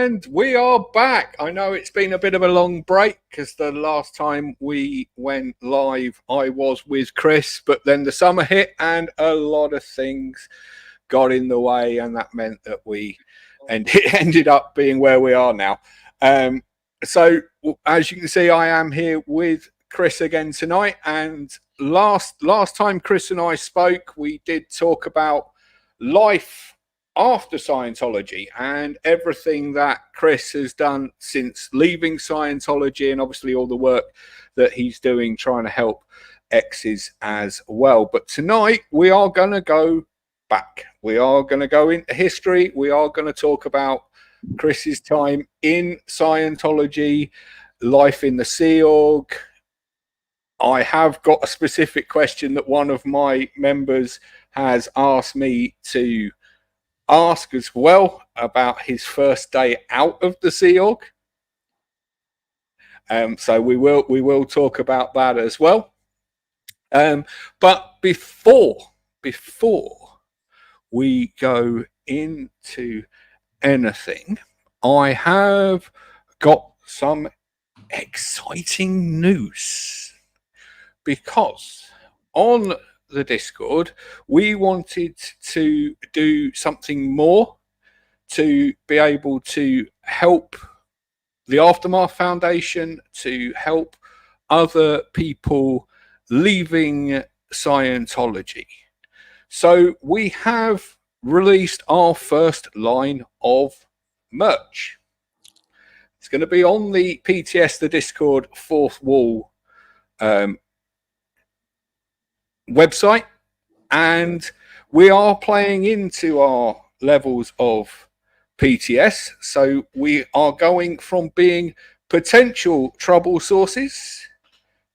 And we are back. I know it's been a bit of a long break because the last time we went live, I was with Chris, but then the summer hit and a lot of things got in the way, and that meant that we ended up being where we are now. So as you can see, I am here with Chris again tonight. And last time Chris and I spoke, we did talk about life after Scientology and everything that Chris has done since leaving Scientology, and obviously all the work that he's doing trying to help exes as well. But tonight we are going to go back. We are going to go into history. We are going to talk about Chris's time in Scientology, life in the Sea Org. I have got a specific question that one of my members has asked me to ask as well about his first day out of the Sea Org. So we will talk about that as well. But before we go into anything, I have got some exciting news, because on the Discord we wanted to do something more to be able to help the Aftermath Foundation, to help other people leaving Scientology. So we have released our first line of merch. It's going to be on the PTS, the Discord Fourth Wall website, and we are playing into our levels of PTS. So we are going from being potential trouble sources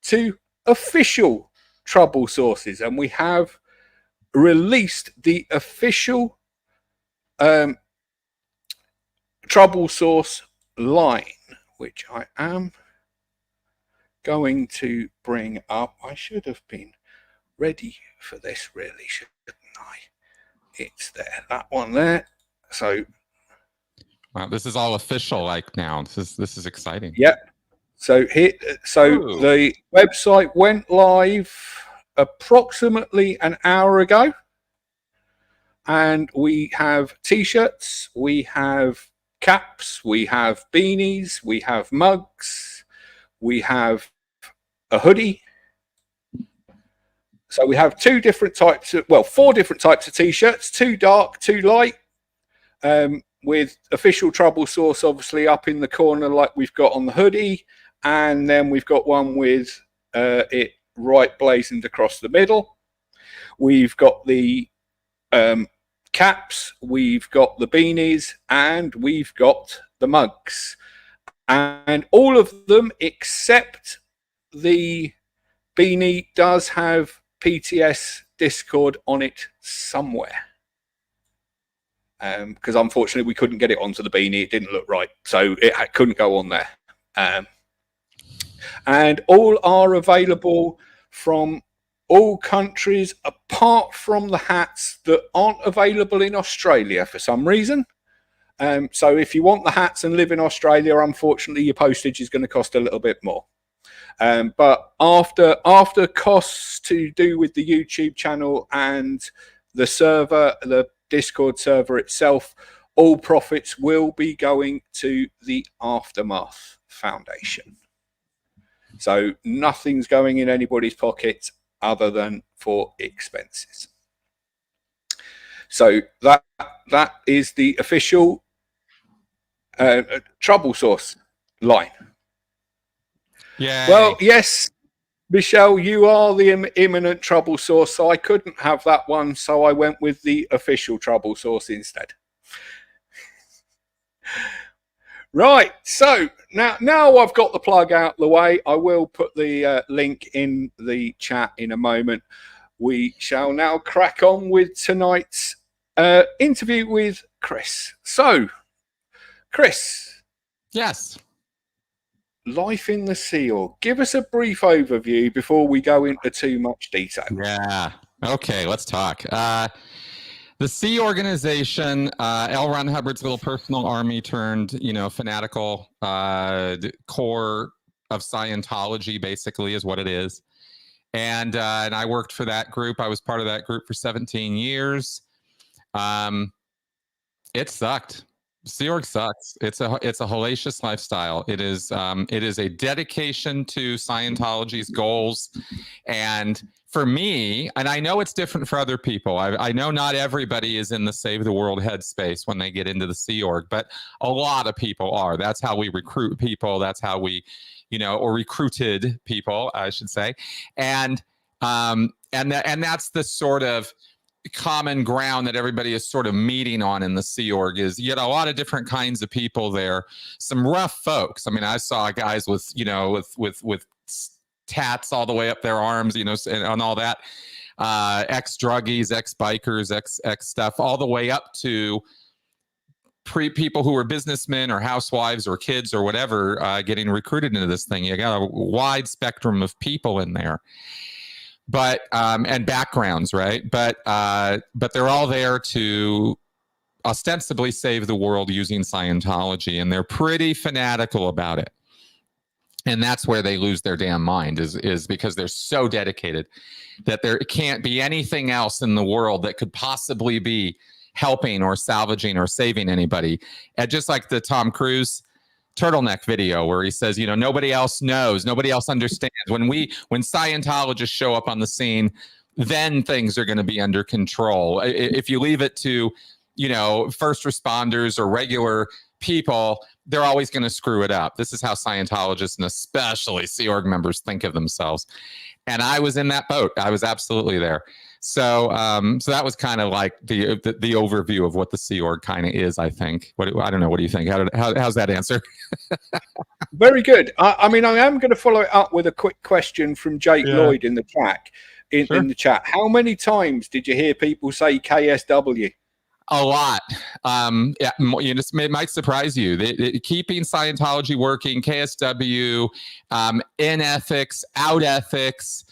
to official trouble sources, and we have released the official trouble source line, which I am going to bring up. I should have been ready for this, really, shouldn't I? It's there, that one there. So wow, this is all official like now. This is exciting. Yeah. So here, the website went live approximately an hour ago, and we have t-shirts, we have caps, we have beanies, we have mugs, we have a hoodie. So we have four different types of t-shirts, 2 dark, 2 light, with official trouble source obviously up in the corner like we've got on the hoodie, and then we've got one with it right blazoned across the middle. We've got the caps, we've got the beanies, and we've got the mugs. And all of them except the beanie does have PTS Discord on it somewhere, because unfortunately we couldn't get it onto the beanie. It didn't look right, so it couldn't go on there. And all are available from all countries apart from the hats that aren't available in Australia for some reason. So if you want the hats and live in Australia, unfortunately your postage is going to cost a little bit more. But after costs to do with the YouTube channel and the server, the Discord server itself, all profits will be going to the Aftermath Foundation. So nothing's going in anybody's pocket other than for expenses. So that is the official trouble source line. Yeah. Well, yes, Michelle, you are the imminent trouble source, so I couldn't have that one, so I went with the official trouble source instead. Right, so now I've got the plug out the way. I will put the link in the chat in a moment. We shall now crack on with tonight's interview with Chris. So, Chris. Yes. Life in the Sea Org. Give us a brief overview before we go into too much detail. Yeah. Okay, let's talk. The Sea Organization, L. Ron Hubbard's little personal army turned, fanatical core of Scientology, basically, is what it is. And I worked for that group. I was part of that group for 17 years. It sucked. Sea Org sucks. It's a hellacious lifestyle. It is a dedication to Scientology's goals. And for me, and I know it's different for other people. I know not everybody is in the save the world headspace when they get into the Sea Org, but a lot of people are. That's how we recruit people. That's how we, or recruited people, I should say. And that's the sort of common ground that everybody is sort of meeting on in the Sea Org. Is you get a lot of different kinds of people there. Some rough folks. I mean, I saw guys with with tats all the way up their arms, and all that. Ex-druggies, ex-bikers, ex stuff, all the way up to people who were businessmen or housewives or kids or whatever, getting recruited into this thing. You got a wide spectrum of people in there. But and backgrounds, right? But they're all there to ostensibly save the world using Scientology, and they're pretty fanatical about it. And that's where they lose their damn mind, is because they're so dedicated that there can't be anything else in the world that could possibly be helping or salvaging or saving anybody. And just like the Tom Cruise turtleneck video where he says, nobody else knows, nobody else understands. When Scientologists show up on the scene, then things are going to be under control. If you leave it to, first responders or regular people, they're always going to screw it up. This is how Scientologists and especially Sea Org members think of themselves. And I was in that boat. I was absolutely there. So that was kind of like the overview of what the Sea Org kind of is, I think. I don't know. What do you think? How's that answer? Very good. I mean, I am going to follow it up with a quick question from Jake Lloyd in the chat. In the chat, how many times did you hear people say KSW? A lot. It might surprise you. Keeping Scientology working, KSW, in ethics, out ethics.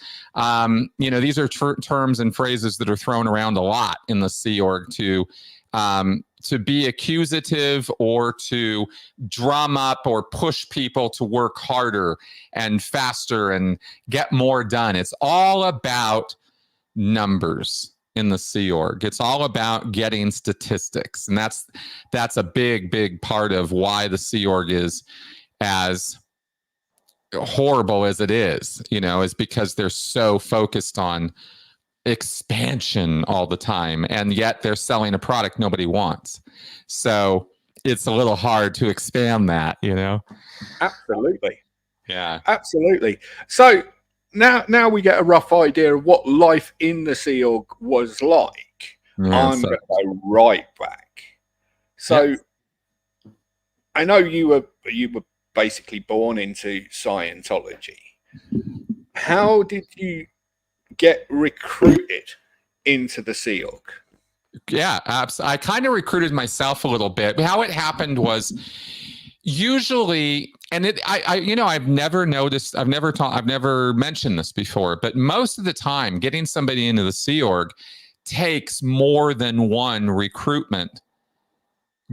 These are terms and phrases that are thrown around a lot in the Sea Org to be accusative or to drum up or push people to work harder and faster and get more done. It's all about numbers in the Sea Org. It's all about getting statistics. And that's a big part of why the Sea Org is as horrible as it is, is because they're so focused on expansion all the time. And yet they're selling a product nobody wants. So it's a little hard to expand that, Absolutely. Yeah. Absolutely. So now we get a rough idea of what life in the Sea Org was like. I'm going to go right back. So I know you were basically born into Scientology. How did you get recruited into the Sea Org? Yeah, I kind of recruited myself a little bit. How it happened was usually, and I've never noticed, I've never mentioned this before, but most of the time getting somebody into the Sea Org takes more than one recruitment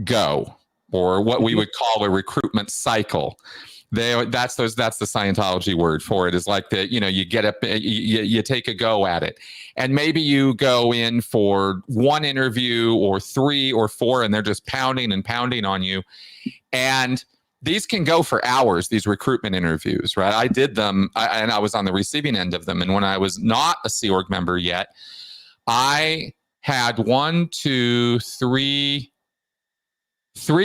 go, or what we would call a recruitment cycle. That's the Scientology word for it, is like you get up, you take a go at it. And maybe you go in for one interview or 3 or 4, and they're just pounding and pounding on you. And these can go for hours, these recruitment interviews, right? I did them, and I was on the receiving end of them. And when I was not a Sea Org member yet, I had 3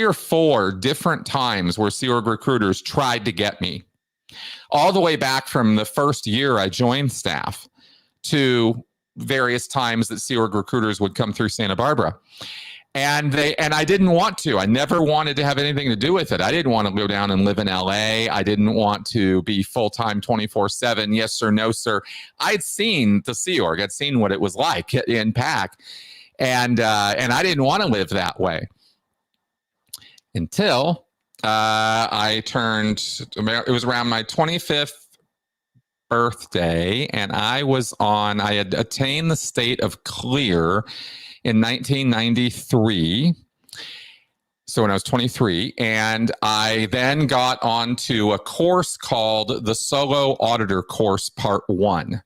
or 4 different times where Sea Org recruiters tried to get me, all the way back from the first year I joined staff to various times that Sea Org recruiters would come through Santa Barbara. And I didn't want to. I never wanted to have anything to do with it. I didn't want to go down and live in LA. I didn't want to be full-time 24/7. Yes, sir. No, sir. I'd seen the Sea Org. I'd seen what it was like in PAC. And I didn't want to live that way. Until I turned, it was around my 25th birthday, and I had attained the state of clear in 1993. So when I was 23, and I then got onto a course called the Solo Auditor Course Part 1.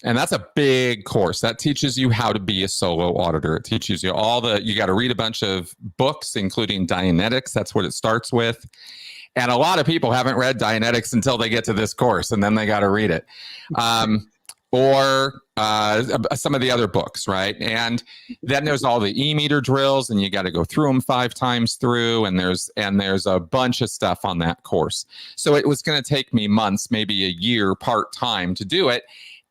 And that's a big course. That teaches you how to be a solo auditor. It teaches you you got to read a bunch of books, including Dianetics. That's what it starts with. And a lot of people haven't read Dianetics until they get to this course, and then they got to read it. Or some of the other books, right? And then there's all the e-meter drills, and you got to go through them 5 times through, and there's a bunch of stuff on that course. So it was going to take me months, maybe a year, part-time to do it.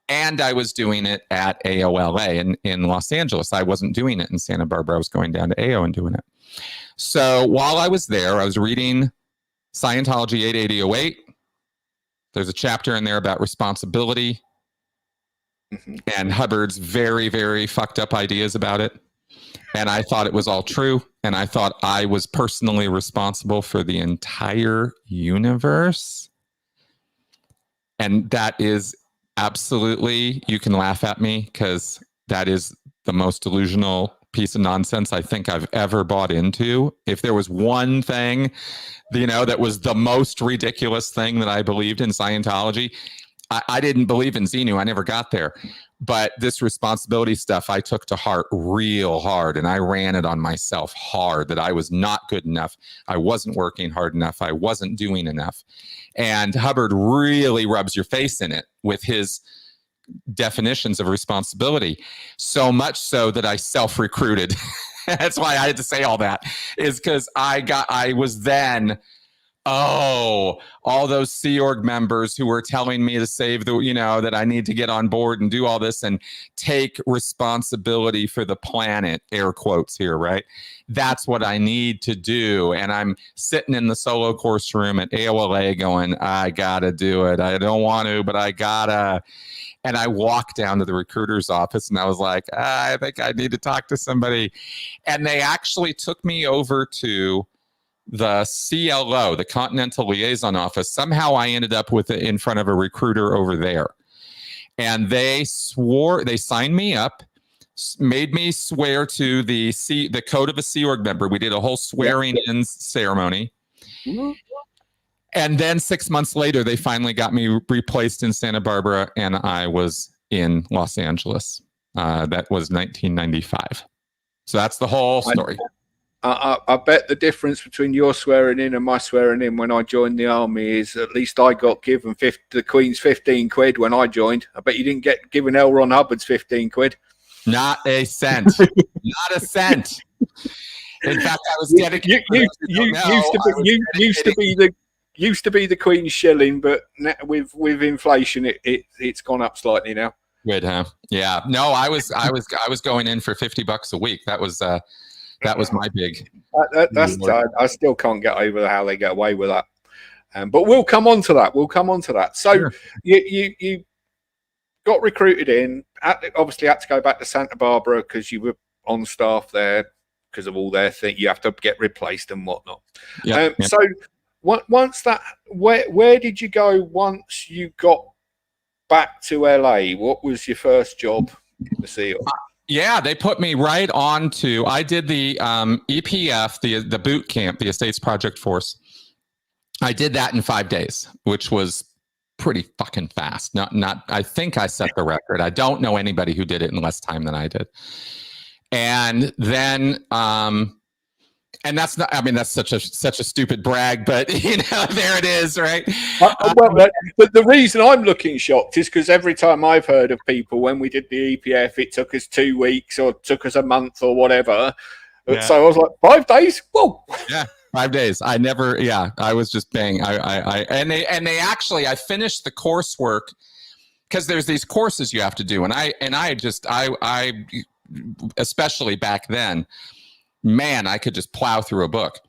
And I was doing it at AOLA in Los Angeles. I wasn't doing it in Santa Barbara. I was going down to AO and doing it. So while I was there, I was reading Scientology 88008. There's a chapter in there about responsibility and Hubbard's very, very fucked up ideas about it. And I thought it was all true. And I thought I was personally responsible for the entire universe. And that is absolutely, you can laugh at me because that is the most delusional piece of nonsense I think I've ever bought into. If there was one thing, that was the most ridiculous thing that I believed in Scientology, I didn't believe in Xenu. I never got there. But this responsibility stuff I took to heart real hard, and I ran it on myself hard that I was not good enough. I wasn't working hard enough. I wasn't doing enough. And Hubbard really rubs your face in it with his definitions of responsibility, so much so that I self-recruited. That's why I had to say all that, is because I was then, all those Sea Org members who were telling me to save that I need to get on board and do all this and take responsibility for the planet, air quotes here, right? That's what I need to do. And I'm sitting in the solo course room at AOLA going, I gotta do it. I don't want to, but I gotta. And I walked down to the recruiter's office and I was like, I think I need to talk to somebody. And they actually took me over to the CLO, the Continental Liaison Office. Somehow I ended up with it in front of a recruiter over there. And they signed me up, made me swear to the code of a Sea Org member. We did a whole swearing in ceremony. And then 6 months later, they finally got me replaced in Santa Barbara, and I was in Los Angeles. That was 1995. So that's the whole story. I bet the difference between your swearing in and my swearing in when I joined the army is at least I got given the Queen's 15 quid when I joined. I bet you didn't get given L. Ron Hubbard's 15 quid. Not a cent. Not a cent. In fact, I was dedicated. Used to be the Queen's shilling, but with inflation, it's gone up slightly now. Good, huh? Yeah. No, I was going in for $50 a week. That was my big. I still can't get over how they get away with that. But we'll come on to that. So sure. You got recruited in. Obviously, had to go back to Santa Barbara because you were on staff there because of all their things. You have to get replaced and whatnot. Yeah. So once that, where did you go once you got back to LA? What was your first job in the SEAL? Yeah, they put me right on to, I did the EPF, the boot camp, the Estates Project Force. I did that in 5 days, which was pretty fucking fast. Not. I think I set the record. I don't know anybody who did it in less time than I did. And then, and that's not, I mean, that's such a stupid brag, but there it is, right? But the reason I'm looking shocked is because every time I've heard of people, when we did the EPF, it took us 2 weeks or took us a month or whatever. Yeah. So I was like, 5 days? Whoa. Yeah. 5 days. I was just bang. And they actually, I finished the coursework because there's these courses you have to do. And I especially back then, man, I could just plow through a book,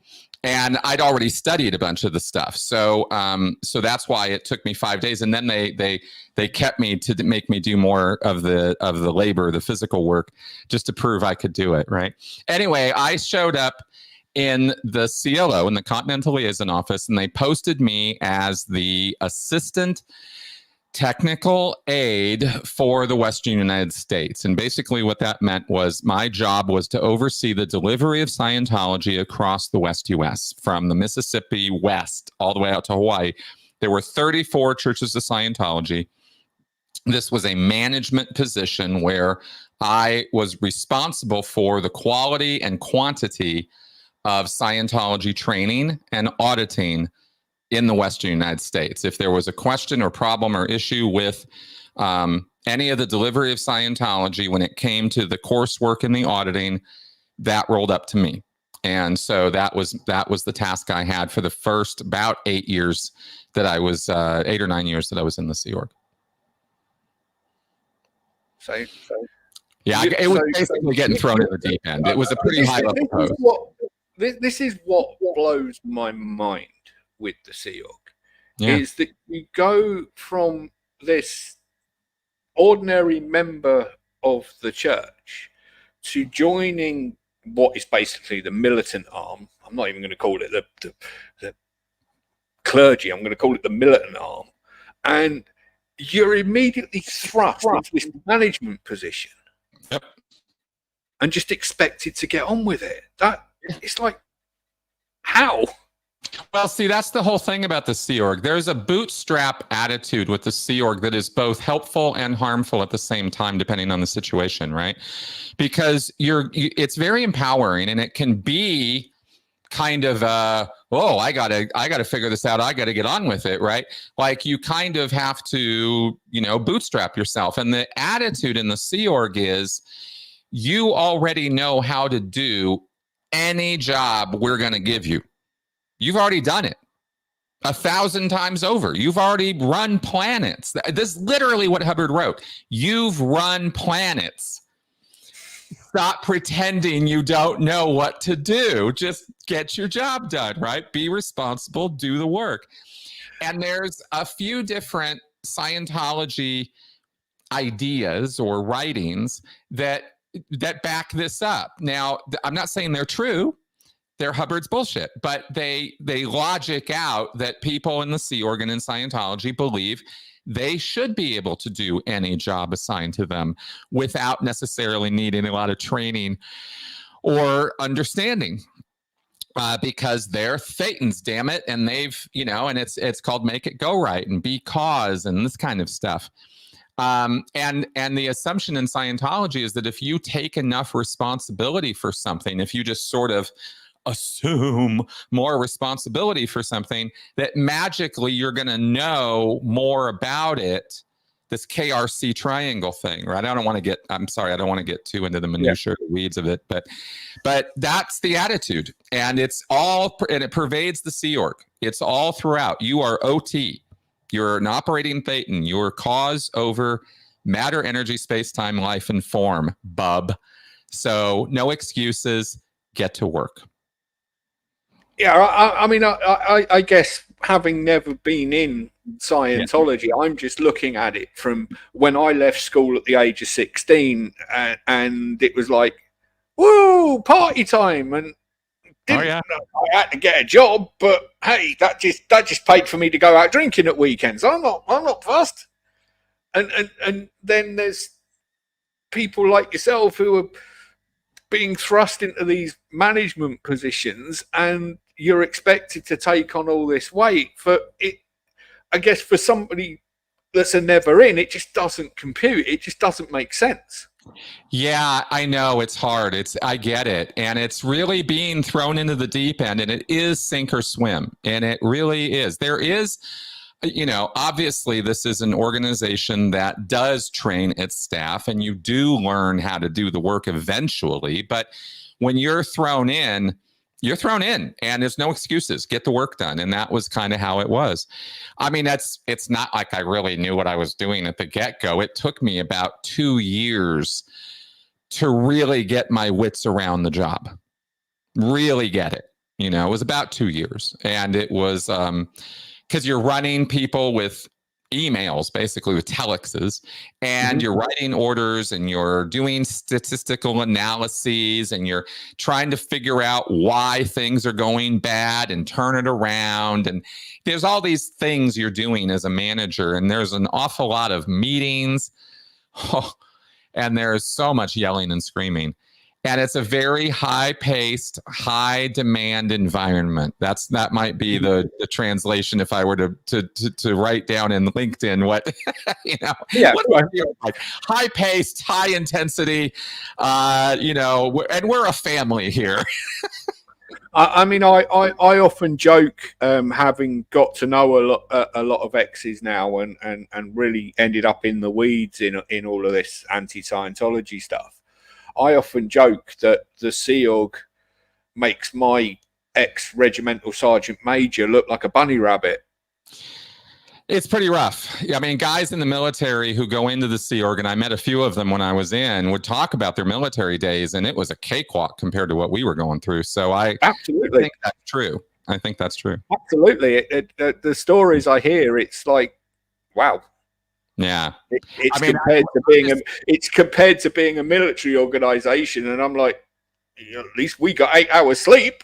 and I'd already studied a bunch of the stuff. So that's why it took me 5 days. And then they kept me to make me do more of the labor, the physical work, just to prove I could do it. Right. Anyway, I showed up in the CLO, in the Continental Liaison Office, and they posted me as the assistant technical aid for the Western United States. And basically what that meant was my job was to oversee the delivery of Scientology across the West US, from the Mississippi west all the way out to Hawaii. There were 34 churches of Scientology. This was a management position where I was responsible for the quality and quantity of Scientology training and auditing in the Western United States. If there was a question or problem or issue with any of the delivery of Scientology when it came to the coursework and the auditing, that rolled up to me. And so that was the task I had for the first about 8 years that I was 8 or 9 years that I was in the Sea Org. Yeah, it was basically getting thrown in the deep end. It was a pretty high level post. This is what blows my mind with the Sea Org, is that you go from this ordinary member of the church to joining what is basically the militant arm. I'm not even going to call it the clergy. I'm going to call it the militant arm. And you're immediately thrust into this management position. Yep. And just expected to get on with it. It's like, how? Well, see, that's the whole thing about the Sea Org. There's a bootstrap attitude with the Sea Org that is both helpful and harmful at the same time, depending on the situation, right? Because it's very empowering, and it can be kind of I gotta figure this out, I gotta get on with it, right? Like, you kind of have to, bootstrap yourself. And the attitude in the Sea Org is, you already know how to do any job we're going to give you. You've already done it 1,000 times over. You've already run planets. This is literally what Hubbard wrote. You've run planets. Stop pretending you don't know what to do. Just get your job done, right? Be responsible, do the work. And there's a few different Scientology ideas or writings that back this up. Now, I'm not saying they're true. They're Hubbard's bullshit, but they logic out that people in the Sea Org and in Scientology believe they should be able to do any job assigned to them without necessarily needing a lot of training or understanding, because they're Thetans, damn it, and they've, and it's called make it go right and because and this kind of stuff. And the assumption in Scientology is that if you take enough responsibility for something, if you just sort of assume more responsibility for something, that magically you're going to know more about it. This KRC triangle thing, right? I don't want to get too into the minutiae or the weeds of it, but that's the attitude, and it pervades the Sea Org. It's all throughout. You are OT. You're an operating Thetan. You're cause over matter, energy, space, time, life, and form, bub. So no excuses. Get to work. Yeah, I guess, having never been in Scientology, I'm just looking at it from when I left school at the age of 16, and it was like, woo, party time, and I had to get a job, but hey, that just paid for me to go out drinking at weekends. I'm not fussed. And then there's people like yourself who are being thrust into these management positions, and you're expected to take on all this weight. For it, I guess, for somebody that's a never in, it just doesn't compute. It just doesn't make sense. Yeah, I know it's hard. I get it. And it's really being thrown into the deep end, and it is sink or swim. And it really is. There is, obviously this is an organization that does train its staff, and you do learn how to do the work eventually. But when you're thrown in, and there's no excuses. Get the work done. And that was kind of how it was. I mean, it's not like I really knew what I was doing at the get-go. It took me about 2 years to really get my wits around the job, really get it. It was about 2 years. And it was because you're running people with emails basically with telexes, and you're writing orders and you're doing statistical analyses and you're trying to figure out why things are going bad and turn it around. And there's all these things you're doing as a manager, and there's an awful lot of meetings. And there's so much yelling and screaming. And it's a very high-paced, high-demand environment. That might be the translation if I were to write down in LinkedIn what what like high-paced, high-intensity. And we're a family here. I mean, I often joke, having got to know a lot of exes now, and really ended up in the weeds in all of this anti-Scientology stuff. I often joke that the Sea Org makes my ex-regimental sergeant major look like a bunny rabbit. It's pretty rough. I mean, guys in the military who go into the Sea Org, and I met a few of them when I was in, would talk about their military days, and it was a cakewalk compared to what we were going through. So I think that's true. I think that's true. Absolutely. The stories I hear, it's like, wow. Yeah, it's compared to being a military organization, and I'm like, at least we got 8 hours sleep.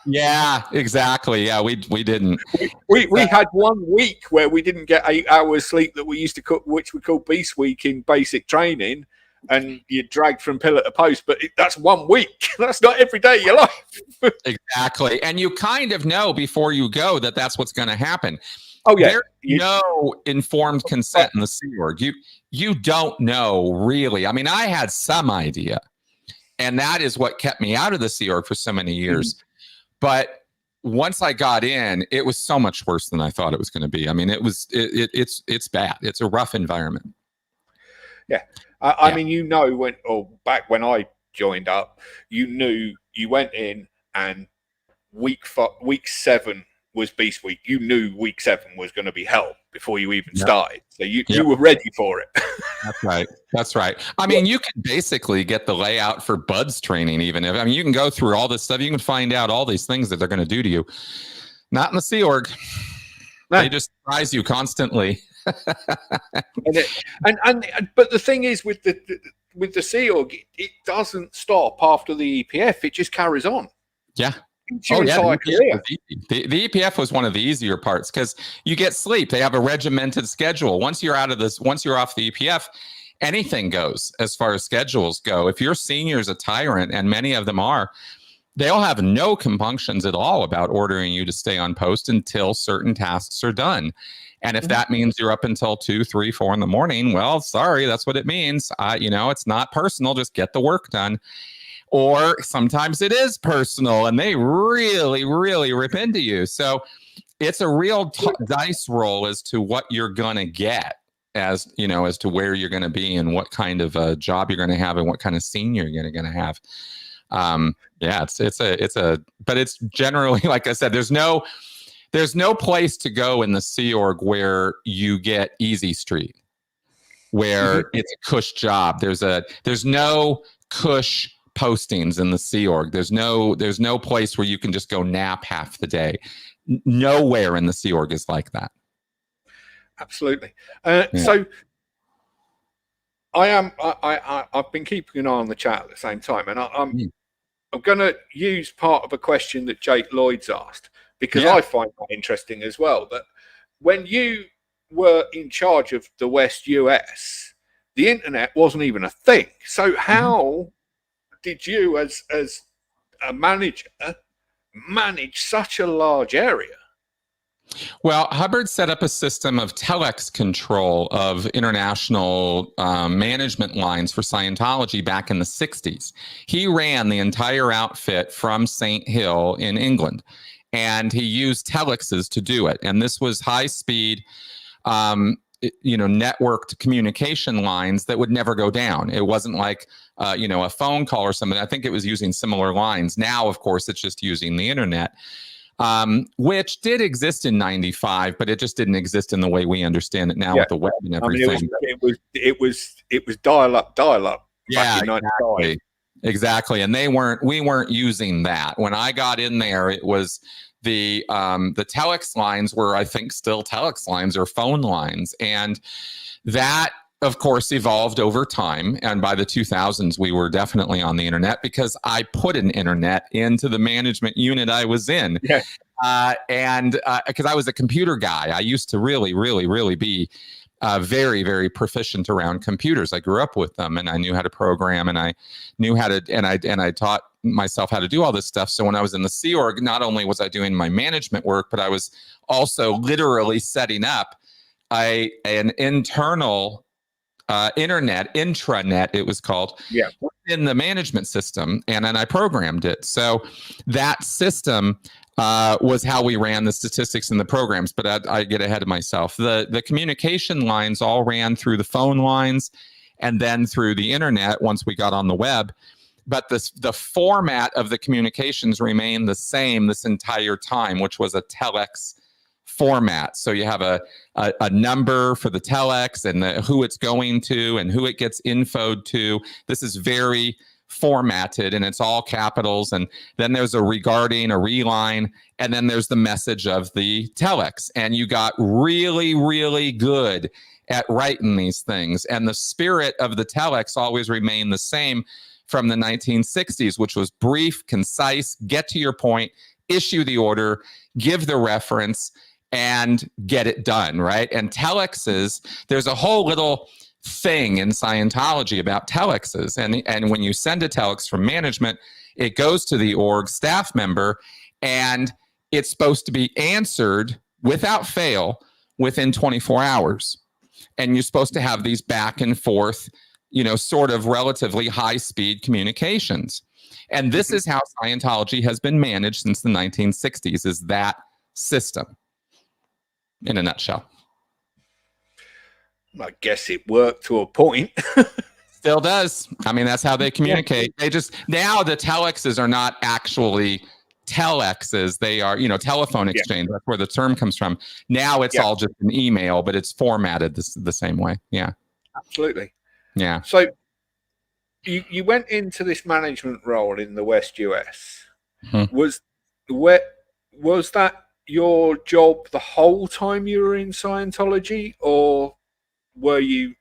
Yeah, exactly. Yeah, we didn't. We had 1 week where we didn't get 8 hours sleep that we used to call, which we call Beast Week in basic training, and you're dragged from pillar to post. But that's 1 week. That's not every day of your life. Exactly, and you kind of know before you go that that's what's going to happen. Oh yeah, there's no informed consent in the Sea Org. You don't know really. I mean, I had some idea, and that is what kept me out of the Sea Org for so many years. But once I got in, it was so much worse than I thought it was going to be. I mean, it's bad. It's a rough environment. Yeah, I mean, back when I joined up, you knew you went in, and week 7 was Beast Week. You knew week 7 was going to be hell before you even started. So you were ready for it. That's right. I mean, you can basically get the layout for BUDS training, even if, I mean, you can go through all this stuff. You can find out all these things that they're going to do to you. Not in the Sea Org. They just surprise you constantly. But the thing is with the Sea Org, it doesn't stop after the EPF. It just carries on. Yeah. The EPF was one of the easier parts because you get sleep. They have a regimented schedule. Once you're off the EPF, anything goes as far as schedules go. If your senior is a tyrant, and many of them are, they'll have no compunctions at all about ordering you to stay on post until certain tasks are done. And if that means you're up until 2, 3, 4 in the morning, well, sorry, that's what it means. It's not personal. Just get the work done. Or sometimes it is personal, and they really, really rip into you. So it's a real dice roll as to what you're going to get, as to where you're going to be and what kind of a job you're going to have and what kind of senior you're going to have. But it's generally, like I said, there's no place to go in the Sea Org where you get easy street, where it's a cush job. There's no cush postings in the Sea Org. There's no place where you can just go nap half the day. Nowhere in the Sea Org is like that. Absolutely. So I've been keeping an eye on the chat at the same time, and I'm going to use part of a question that Jake Lloyd's asked, because I find that interesting as well. That when you were in charge of the West US, the internet wasn't even a thing. So how did you, as a manager, manage such a large area? Well, Hubbard set up a system of telex control of international management lines for Scientology back in the 60s. He ran the entire outfit from St. Hill in England, and he used telexes to do it. And this was high-speed networked communication lines that would never go down. It wasn't like, a phone call or something. I think it was using similar lines. Now, of course, it's just using the internet, which did exist in 95, but it just didn't exist in the way we understand it now with the web and everything. It was dial up. Yeah, exactly. And we weren't using that. When I got in there, it was The telex lines were, I think, still telex lines or phone lines. And that, of course, evolved over time. And by the 2000s, we were definitely on the internet because I put an internet into the management unit I was in. Yeah. And because I was a computer guy, I used to really be very, very proficient around computers. I grew up with them, and I knew how to program, and I knew how to, and I taught myself how to do all this stuff. So when I was in the Sea Org, not only was I doing my management work, but I was also literally setting up an internal intranet, it was called, in the management system, and then I programmed it. So that system was how we ran the statistics and the programs, but I get ahead of myself. The communication lines all ran through the phone lines and then through the internet once we got on the web. But the format of the communications remained the same this entire time, which was a telex format. So you have a number for the telex and who it's going to and who it gets infoed to. This is very formatted, and it's all capitals. And then there's a regarding, a reline, and then there's the message of the telex. And you got really good at writing these things. And the spirit of the telex always remained the same from the 1960s, which was brief, concise, get to your point, issue the order, give the reference, and get it done, right? And telexes, there's a whole little thing in Scientology about telexes. And when you send a telex from management, it goes to the org staff member, and it's supposed to be answered without fail within 24 hours. And you're supposed to have these back and forth, sort of relatively high-speed communications. And this is how Scientology has been managed since the 1960s, is that system. In a nutshell. I guess it worked to a point. Still does. I mean, that's how they communicate. They just, now the telexes are not actually telexes. They are, telephone exchange. That's where the term comes from. Now it's all just an email, but it's formatted the same way. Yeah. Absolutely. Yeah. So you went into this management role in the West US. Was that your job the whole time you were in Scientology, or were you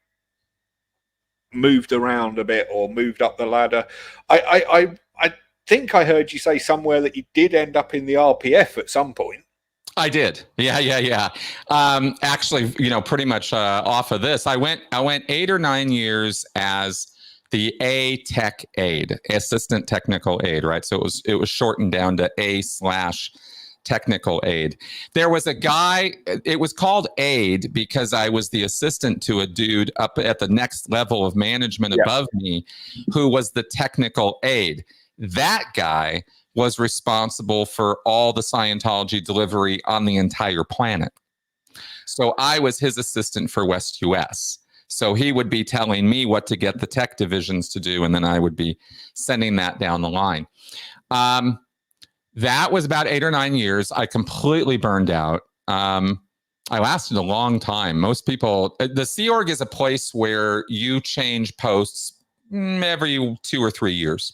moved around a bit or moved up the ladder? I think I heard you say somewhere that you did end up in the RPF at some point. I did. Yeah. Actually, pretty much off of this, I went 8 or 9 years as the A-Tech aide, assistant technical aide, right? So it was shortened down to A/technical aide. There was a guy, it was called aide because I was the assistant to a dude up at the next level of management above me who was the technical aide. That guy was responsible for all the Scientology delivery on the entire planet. So I was his assistant for West US. So he would be telling me what to get the tech divisions to do, and then I would be sending that down the line. That was about 8 or 9 years. I completely burned out. I lasted a long time. Most people, the Sea Org is a place where you change posts every 2 or 3 years.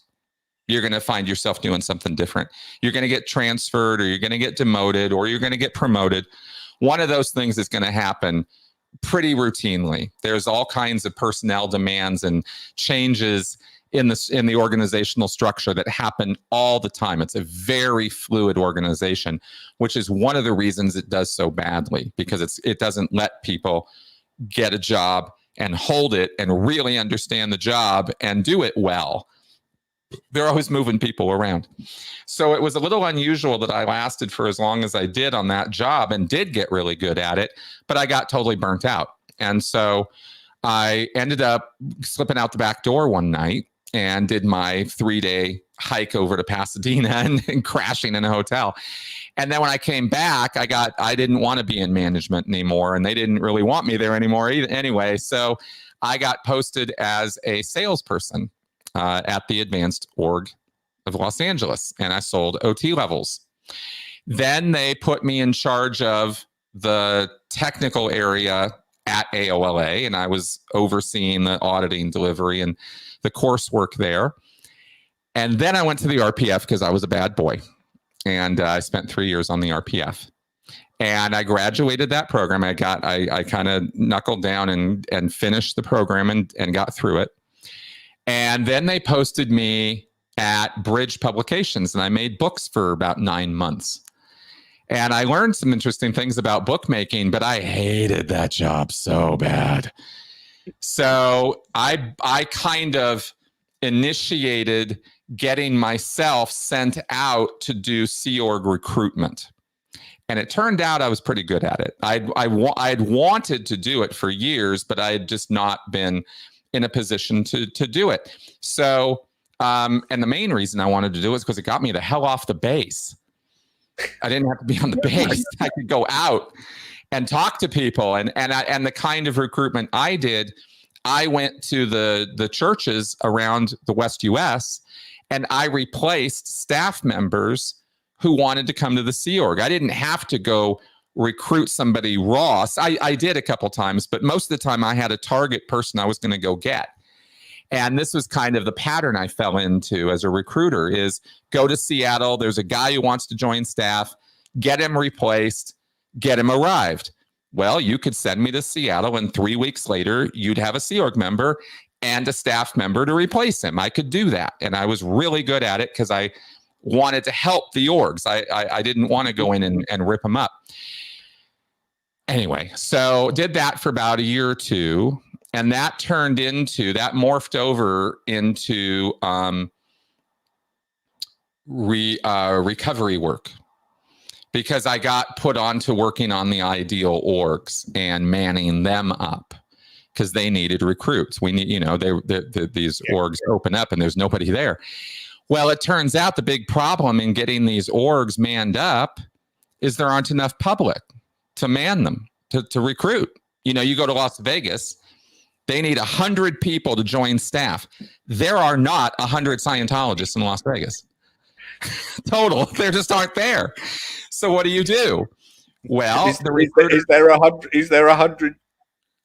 You're going to find yourself doing something different. You're going to get transferred, or you're going to get demoted, or you're going to get promoted. One of those things is going to happen pretty routinely. There's all kinds of personnel demands and changes in the organizational structure that happen all the time. It's a very fluid organization, which is one of the reasons it does so badly, because it doesn't let people get a job and hold it and really understand the job and do it well. They're always moving people around. So it was a little unusual that I lasted for as long as I did on that job and did get really good at it, but I got totally burnt out. And so I ended up slipping out the back door one night and did my 3-day hike over to Pasadena and crashing in a hotel. And then when I came back, I didn't want to be in management anymore, and they didn't really want me there anymore either. Anyway, so I got posted as a salesperson at the Advanced Org of Los Angeles, and I sold OT levels. Then they put me in charge of the technical area at AOLA, and I was overseeing the auditing, delivery, and the coursework there. And then I went to the RPF because I was a bad boy. and I spent 3 years on the RPF. And I graduated that program. I kind of knuckled down and finished the program and got through it. And then they posted me at Bridge Publications, and I made books for about 9 months. And I learned some interesting things about bookmaking, but I hated that job so bad. So I kind of initiated getting myself sent out to do Sea Org recruitment. And it turned out I was pretty good at it. I'd wanted to do it for years, but I had just not been in a position to do it. So, and the main reason I wanted to do it is because it got me the hell off the base. I didn't have to be on the base. I could go out and talk to people. And the kind of recruitment I did, I went to the churches around the West US, and I replaced staff members who wanted to come to the Sea Org. I didn't have to go recruit somebody raw. I did a couple times, but most of the time I had a target person I was going to go get. And this was kind of the pattern I fell into as a recruiter is go to Seattle. There's a guy who wants to join staff, get him replaced, get him arrived. Well, you could send me to Seattle, and 3 weeks later, you'd have a Sea Org member and a staff member to replace him. I could do that. And I was really good at it because I wanted to help the orgs. I didn't want to go in and rip them up. Anyway, so did that for about a year or two. And that morphed over into recovery work, because I got put on to working on the ideal orgs and manning them up because they needed recruits. We need, these orgs open up and there's nobody there. Well, it turns out the big problem in getting these orgs manned up is there aren't enough public to man them, to recruit. You go to Las Vegas, they need 100 people to join staff. There are not 100 Scientologists in Las Vegas. Total, there just aren't there. So what do? Well, is there 100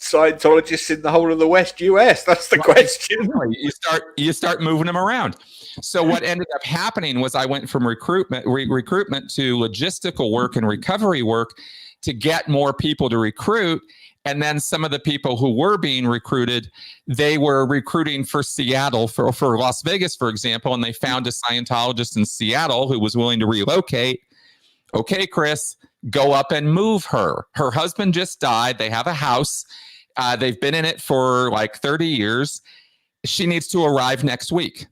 Scientologists in the whole of the West US? That's the question. You start moving them around. So what ended up happening was I went from recruitment to logistical work and recovery work to get more people to recruit. And then some of the people who were being recruited, they were recruiting for Seattle, for Las Vegas, for example, and they found a Scientologist in Seattle who was willing to relocate. Okay, Chris, go up and move her. Her husband just died. They have a house. They've been in it for like 30 years. She needs to arrive next week.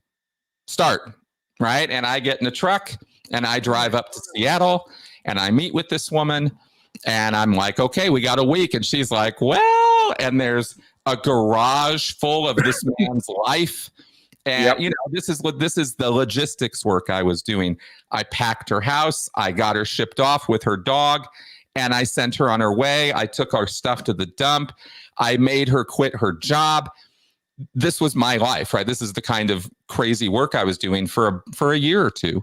Start, right? And I get in a truck and I drive up to Seattle and I meet with this woman and I'm like, okay, we got a week. And she's like, well, and there's a garage full of this man's life. And, this is the logistics work I was doing. I packed her house. I got her shipped off with her dog and I sent her on her way. I took our stuff to the dump. I made her quit her job. This was my life, right? This is the kind of crazy work I was doing for a year or two.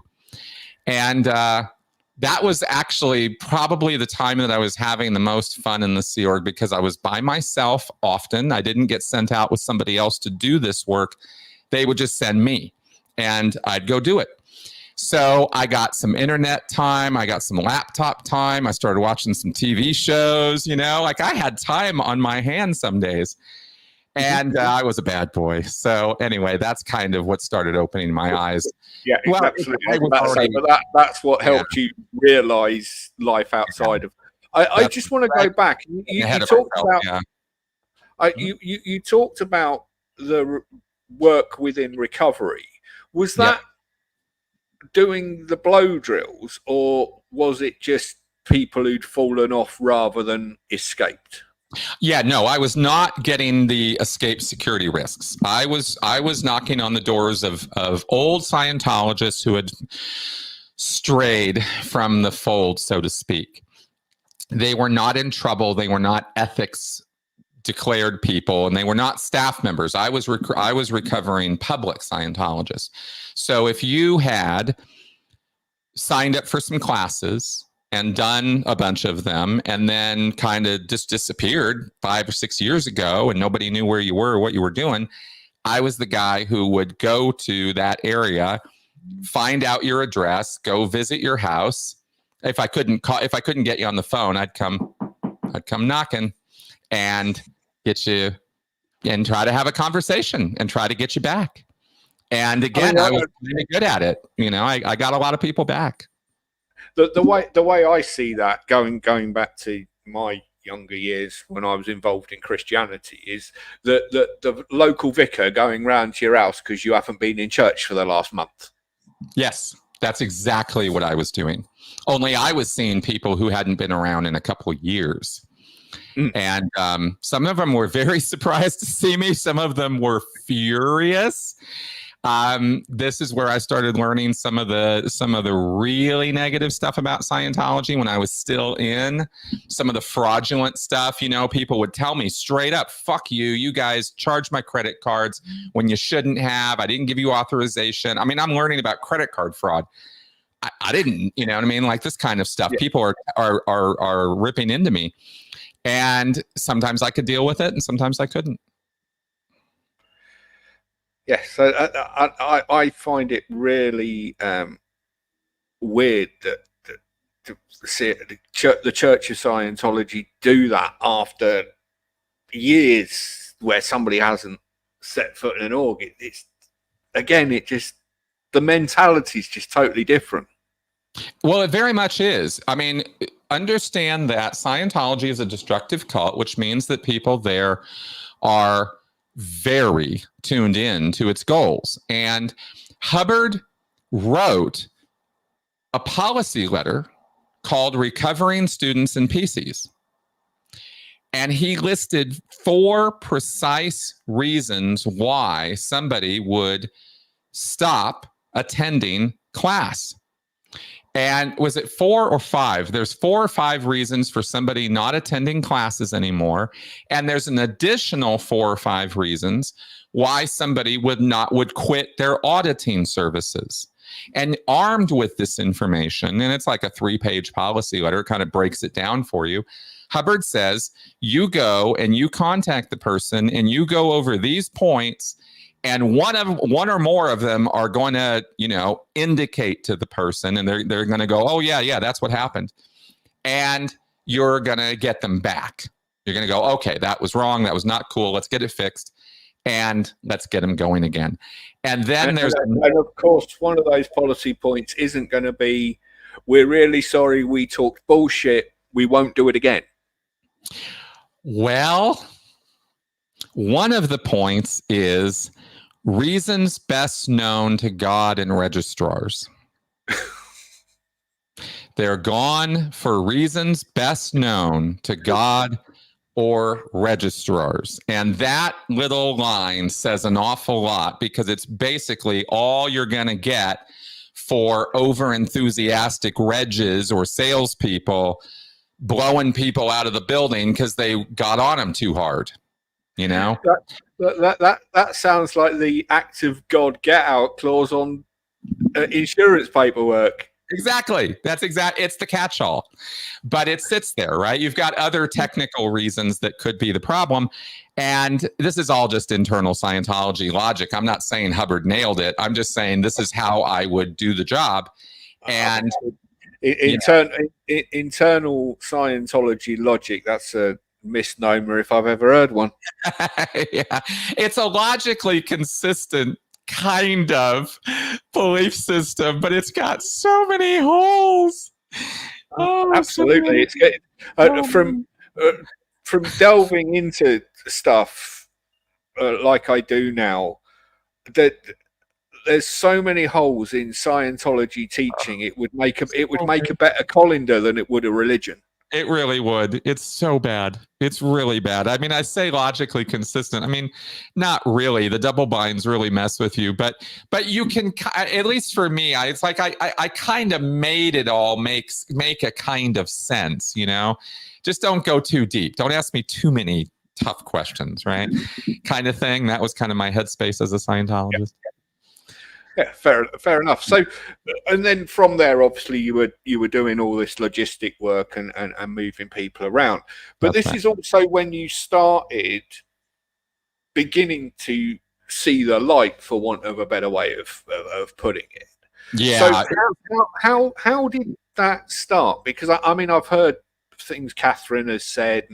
And that was actually probably the time that I was having the most fun in the Sea Org because I was by myself often. I didn't get sent out with somebody else to do this work. They would just send me and I'd go do it. So I got some internet time. I got some laptop time. I started watching some TV shows, like I had time on my hands some days. And I was a bad boy. So anyway, that's kind of what started opening my eyes. Yeah, well, absolutely. That's what helped you realize life outside of. I just want to go back. You talked about the work within recovery. Was that doing the blow drills, or was it just people who'd fallen off rather than escaped? Yeah, no, I was not getting the escape security risks. I was knocking on the doors of old Scientologists who had strayed from the fold, so to speak. They were not in trouble. They were not ethics declared people, and they were not staff members. I was recovering public Scientologists. So if you had signed up for some classes and done a bunch of them and then kind of just disappeared 5 or 6 years ago and nobody knew where you were or what you were doing, I was the guy who would go to that area find out your address, go visit your house. If I couldn't get you on the phone, I'd come knocking and get you and try to have a conversation and try to get you back. And again, I was really good at it. You know, I got a lot of people back. The way I see that, going back to my younger years when I was involved in Christianity, is that the local vicar going round to your house because you haven't been in church for the last month. Yes, that's exactly what I was doing. Only I was seeing people who hadn't been around in a couple of years. And some of them were very surprised to see me. Some of them were furious. This is where I started learning some of the really negative stuff about Scientology when I was still in. Some of the fraudulent stuff, you know, people would tell me straight up, fuck you, you guys charged my credit cards when you shouldn't have. I didn't give you authorization. I mean, I'm learning about credit card fraud. I didn't, you know what I mean? Like this kind of stuff. Yeah. People are ripping into me. And sometimes I could deal with it and sometimes I couldn't. Yes, so I find it really weird that the Church of Scientology do that after years where somebody hasn't set foot in an org. It's again, the mentality is just totally different. Well, it very much is. I mean, understand that Scientology is a destructive cult, which means that people there are very tuned in to its goals. And Hubbard wrote a policy letter called Recovering Students in PCs. And he listed 4 precise reasons why somebody would stop attending class. And was it 4 or 5? There's 4 or 5 reasons for somebody not attending classes anymore. And there's an additional 4 or 5 reasons why somebody would quit their auditing services. And armed with this information, and it's like a 3-page policy letter, kind of breaks it down for you. Hubbard says, you go and you contact the person and you go over these points, and one or more of them are going to, you know, indicate to the person, and they're going to go, oh yeah, that's what happened. And you're going to get them back. You're going to go, okay, that was wrong. That was not cool. Let's get it fixed. And let's get them going again. And then and of course, one of those policy points isn't going to be, we're really sorry we talked bullshit. We won't do it again. Well, one of the points is reasons best known to God and registrars. They're gone for reasons best known to God or registrars. And that little line says an awful lot, because it's basically all you're going to get for over-enthusiastic regs or salespeople blowing people out of the building because they got on them too hard, you know? That sounds like the act of God get out clause on insurance paperwork. Exactly. It's the catch-all, but it sits there, right? You've got other technical reasons that could be the problem. And this is all just internal Scientology logic. I'm not saying Hubbard nailed it. I'm just saying this is how I would do the job. And internal Scientology logic, that's a misnomer if I've ever heard one. Yeah, it's a logically consistent kind of belief system, but it's got so many holes. Oh, absolutely. It's getting from delving into stuff like I do now, that there's so many holes in Scientology teaching. It would make a better colander than it would a religion. It really would. It's so bad. It's really bad. I mean, I say logically consistent. I mean, not really. The double binds really mess with you, but you can, at least for me, it's like I kind of made it all make a kind of sense, you know? Just don't go too deep. Don't ask me too many tough questions, right? Kind of thing. That was kind of my headspace as a Scientologist. Yeah, fair enough. So, and then from there, obviously, you were doing all this logistic work and moving people around. But this is also when you started beginning to see the light, for want of a better way of putting it. So Yeah. how did that start? Because I mean, I've heard things Catherine has said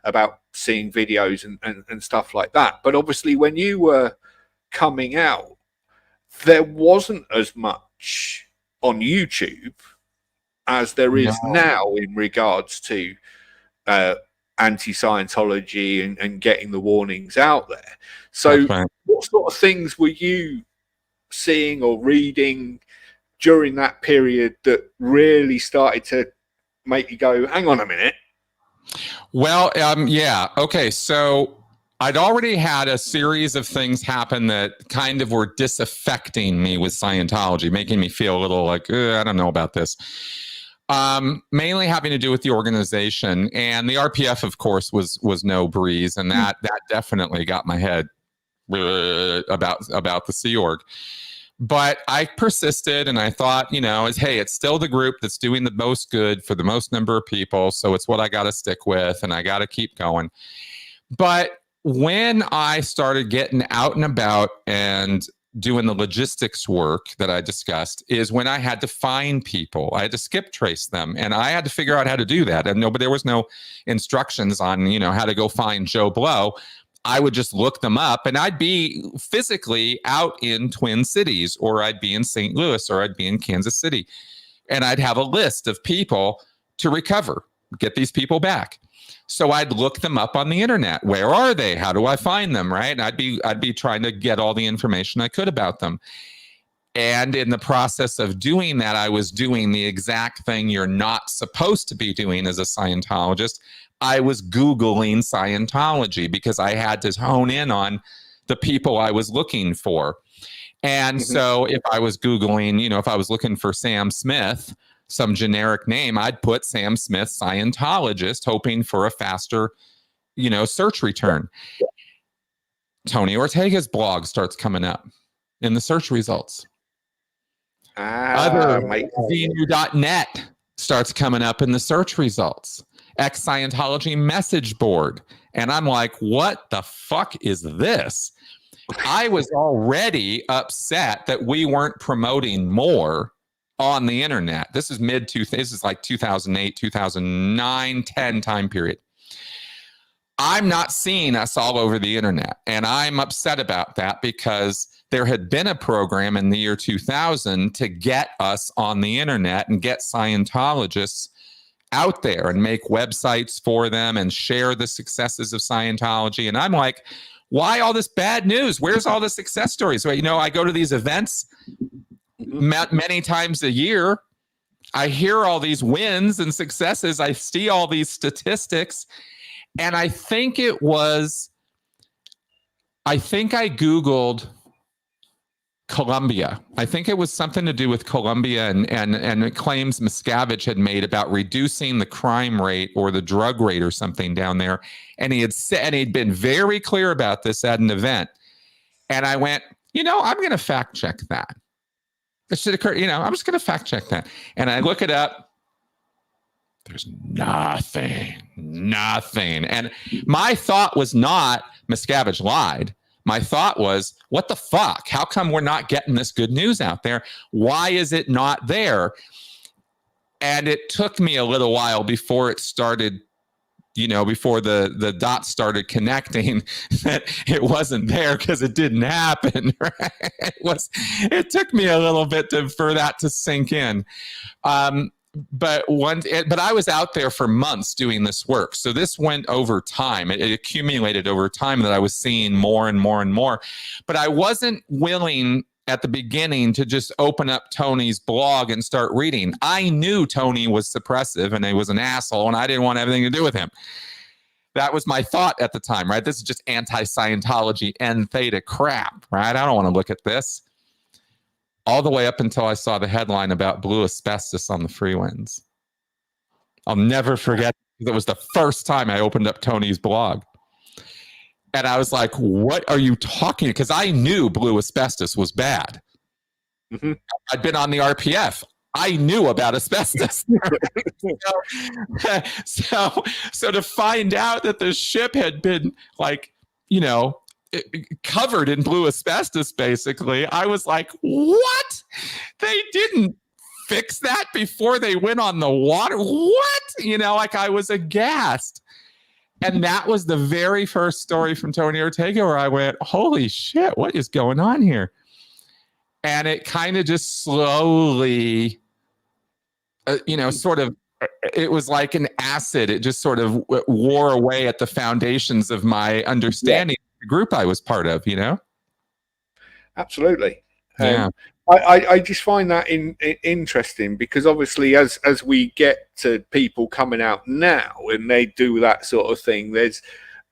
about seeing videos and stuff like that. But obviously, when you were coming out, there wasn't as much on YouTube as there is No. now in regards to anti-Scientology and getting the warnings out there. So, That's right. what sort of things were you seeing or reading during that period that really started to make you go, hang on a minute? Well, yeah. Okay. So I'd already had a series of things happen that kind of were disaffecting me with Scientology, making me feel a little like, I don't know about this. Mainly having to do with the organization, and the RPF, of course, was no breeze, and that definitely got my head about the Sea Org. But I persisted, and I thought, hey, it's still the group that's doing the most good for the most number of people, so it's what I got to stick with, and I got to keep going. But when I started getting out and about and doing the logistics work that I discussed is when I had to find people. I had to skip trace them, and I had to figure out how to do that. And there was no instructions on, how to go find Joe Blow. I would just look them up, and I'd be physically out in Twin Cities, or I'd be in St. Louis, or I'd be in Kansas City. And I'd have a list of people to recover, get these people back. So I'd look them up on the internet. Where are they? How do I find them? Right. And I'd be trying to get all the information I could about them. And in the process of doing that, I was doing the exact thing you're not supposed to be doing as a Scientologist. I was Googling Scientology because I had to hone in on the people I was looking for. And so if I was Googling, if I was looking for Sam Smith, some generic name, I'd put Sam Smith Scientologist, hoping for a faster, search return. Tony Ortega's blog starts coming up in the search results. Othervenu.net starts coming up in the search results. Ex-Scientology message board. And I'm like, what the fuck is this? I was already upset that we weren't promoting more on the internet. This is this is like 2008, 2009, 10 time period. I'm not seeing us all over the internet. And I'm upset about that because there had been a program in the year 2000 to get us on the internet and get Scientologists out there and make websites for them and share the successes of Scientology. And I'm like, why all this bad news? Where's all the success stories? So, I go to these events many times a year. I hear all these wins and successes. I see all these statistics. And I think I Googled Colombia. I think it was something to do with Colombia and claims Miscavige had made about reducing the crime rate or the drug rate or something down there. And he'd been very clear about this at an event. And I went, I'm going to fact check that. It should occur, I'm just going to fact check that. And I look it up. There's nothing. And my thought was not Miscavige lied. My thought was, what the fuck? How come we're not getting this good news out there? Why is it not there? And it took me a little while before it started, before the dots started connecting that it wasn't there because it didn't happen. Right? It took me a little bit for that to sink in. But I was out there for months doing this work. So this went over time. It accumulated over time that I was seeing more and more and more. But I wasn't willing at the beginning to just open up Tony's blog and start reading. I knew Tony was suppressive and he was an asshole, and I didn't want anything to do with him. That was my thought at the time, right? This is just anti-Scientology N theta crap, right? I don't want to look at this. All the way up until I saw the headline about blue asbestos on the free winds. I'll never forget. It was the first time I opened up Tony's blog. And I was like, what are you talking? Because I knew blue asbestos was bad. I'd been on the RPF. I knew about asbestos. So to find out that the ship had been covered in blue asbestos, basically, I was like, what? they didn't fix that before they went on the water. What? You know, like I was aghast. And that was the very first story from Tony Ortega where I went, holy shit, what is going on here? And it kind of just slowly, you know, sort of, it was like an acid. It just sort of wore away at the foundations of my understanding of the group I was part of, you know? Absolutely. Yeah. I just find that interesting because obviously as we get to people coming out now and they do that sort of thing, there's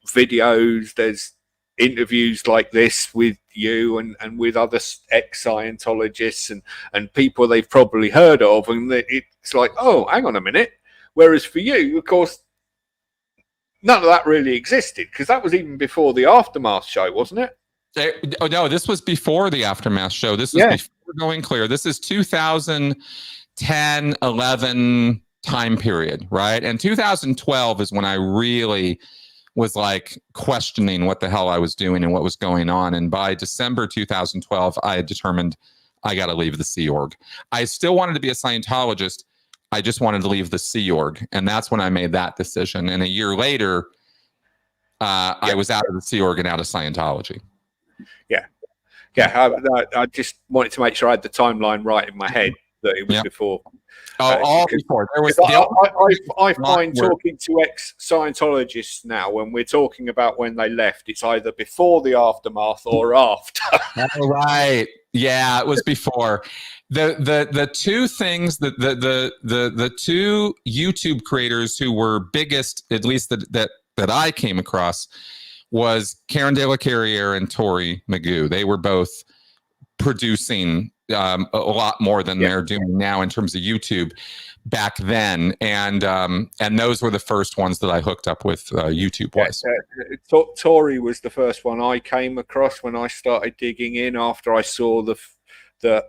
videos, there's interviews like this with you and with other ex-Scientologists and people they've probably heard of, and it's like, oh, hang on a minute. Whereas for you, of course, none of that really existed because that was even before the Aftermath show, wasn't it? Oh no, this was before the Aftermath show. This was before Going Clear. This is 2010, 11 time period, right? And 2012 is when I really was like questioning what the hell I was doing and what was going on. And by December 2012, I had determined I got to leave the Sea Org. I still wanted to be a Scientologist. I just wanted to leave the Sea Org. And that's when I made that decision. And a year later, I was out of the Sea Org and out of Scientology. Yeah, I just wanted to make sure I had the timeline right in my head that it was before. All before. There was. I find talking to ex-Scientologists now, when we're talking about when they left, it's either before the Aftermath or after. Right. Yeah, it was before. The two things that the two YouTube creators who were biggest, at least that I came across, was Karen De La Carriere and Tori Magoo. They were both producing a lot more than they're doing now in terms of YouTube back then, and those were the first ones that I hooked up with YouTube wise. Tori was the first one I came across when I started digging in after I saw the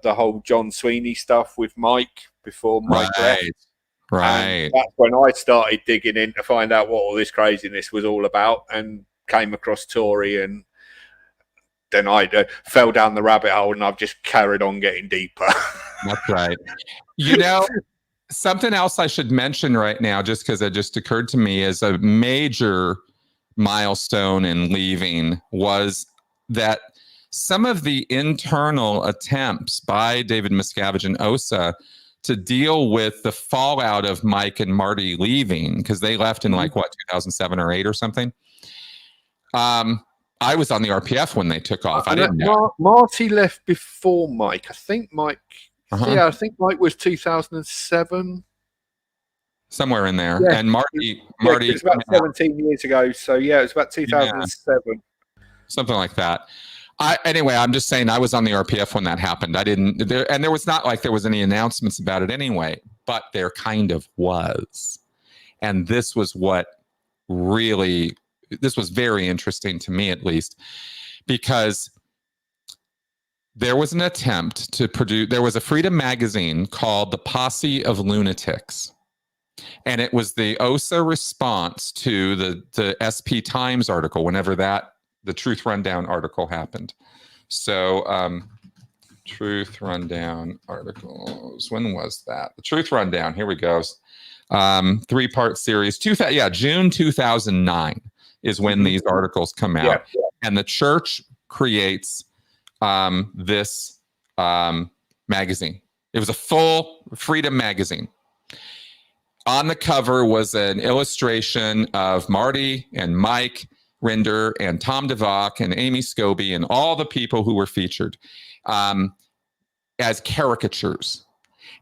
whole John Sweeney stuff with Mike before Mike left. Right. And that's when I started digging in to find out what all this craziness was all about, and came across Tori, and then I fell down the rabbit hole, and I've just carried on getting deeper. That's right. You know, something else I should mention right now, just because it just occurred to me as a major milestone in leaving, was that some of the internal attempts by David Miscavige and OSA to deal with the fallout of Mike and Marty leaving, because they left in 2007 or 8 or something. I was on the RPF when they took off. I didn't know. Marty left before Mike. I think Mike. Yeah, I think Mike was 2007. Somewhere in there. Yeah. And Marty. It was about 17 years ago. So yeah, it was about 2007. Something like that. Anyway, I'm just saying I was on the RPF when that happened. And there was not like there was any announcements about it anyway, but there kind of was. And this was very interesting to me, at least, because there was an attempt to produce, there was a Freedom magazine called The Posse of Lunatics. And it was the OSA response to the SP Times article, whenever the Truth Rundown article happened. So, Truth Rundown articles, when was that? The Truth Rundown, here we go. 3-part series, June 2009 is when these articles come out. Yeah. And the church creates this magazine. It was a full Freedom magazine. On the cover was an illustration of Marty and Mike Rinder and Tom DeVock and Amy Scobie and all the people who were featured as caricatures.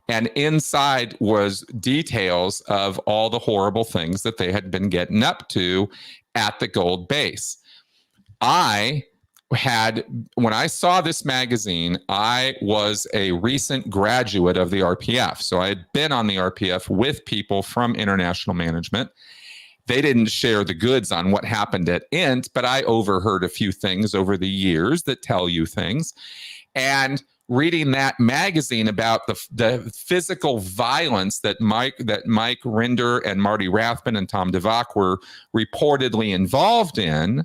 And inside was details of all the horrible things that they had been getting up to at the Gold Base. When I saw this magazine, I was a recent graduate of the RPF. So I had been on the RPF with people from international management. They didn't share the goods on what happened at INT, but I overheard a few things over the years that tell you things. And reading that magazine about the physical violence that Mike Rinder and Marty Rathbun and Tom DeVock were reportedly involved in,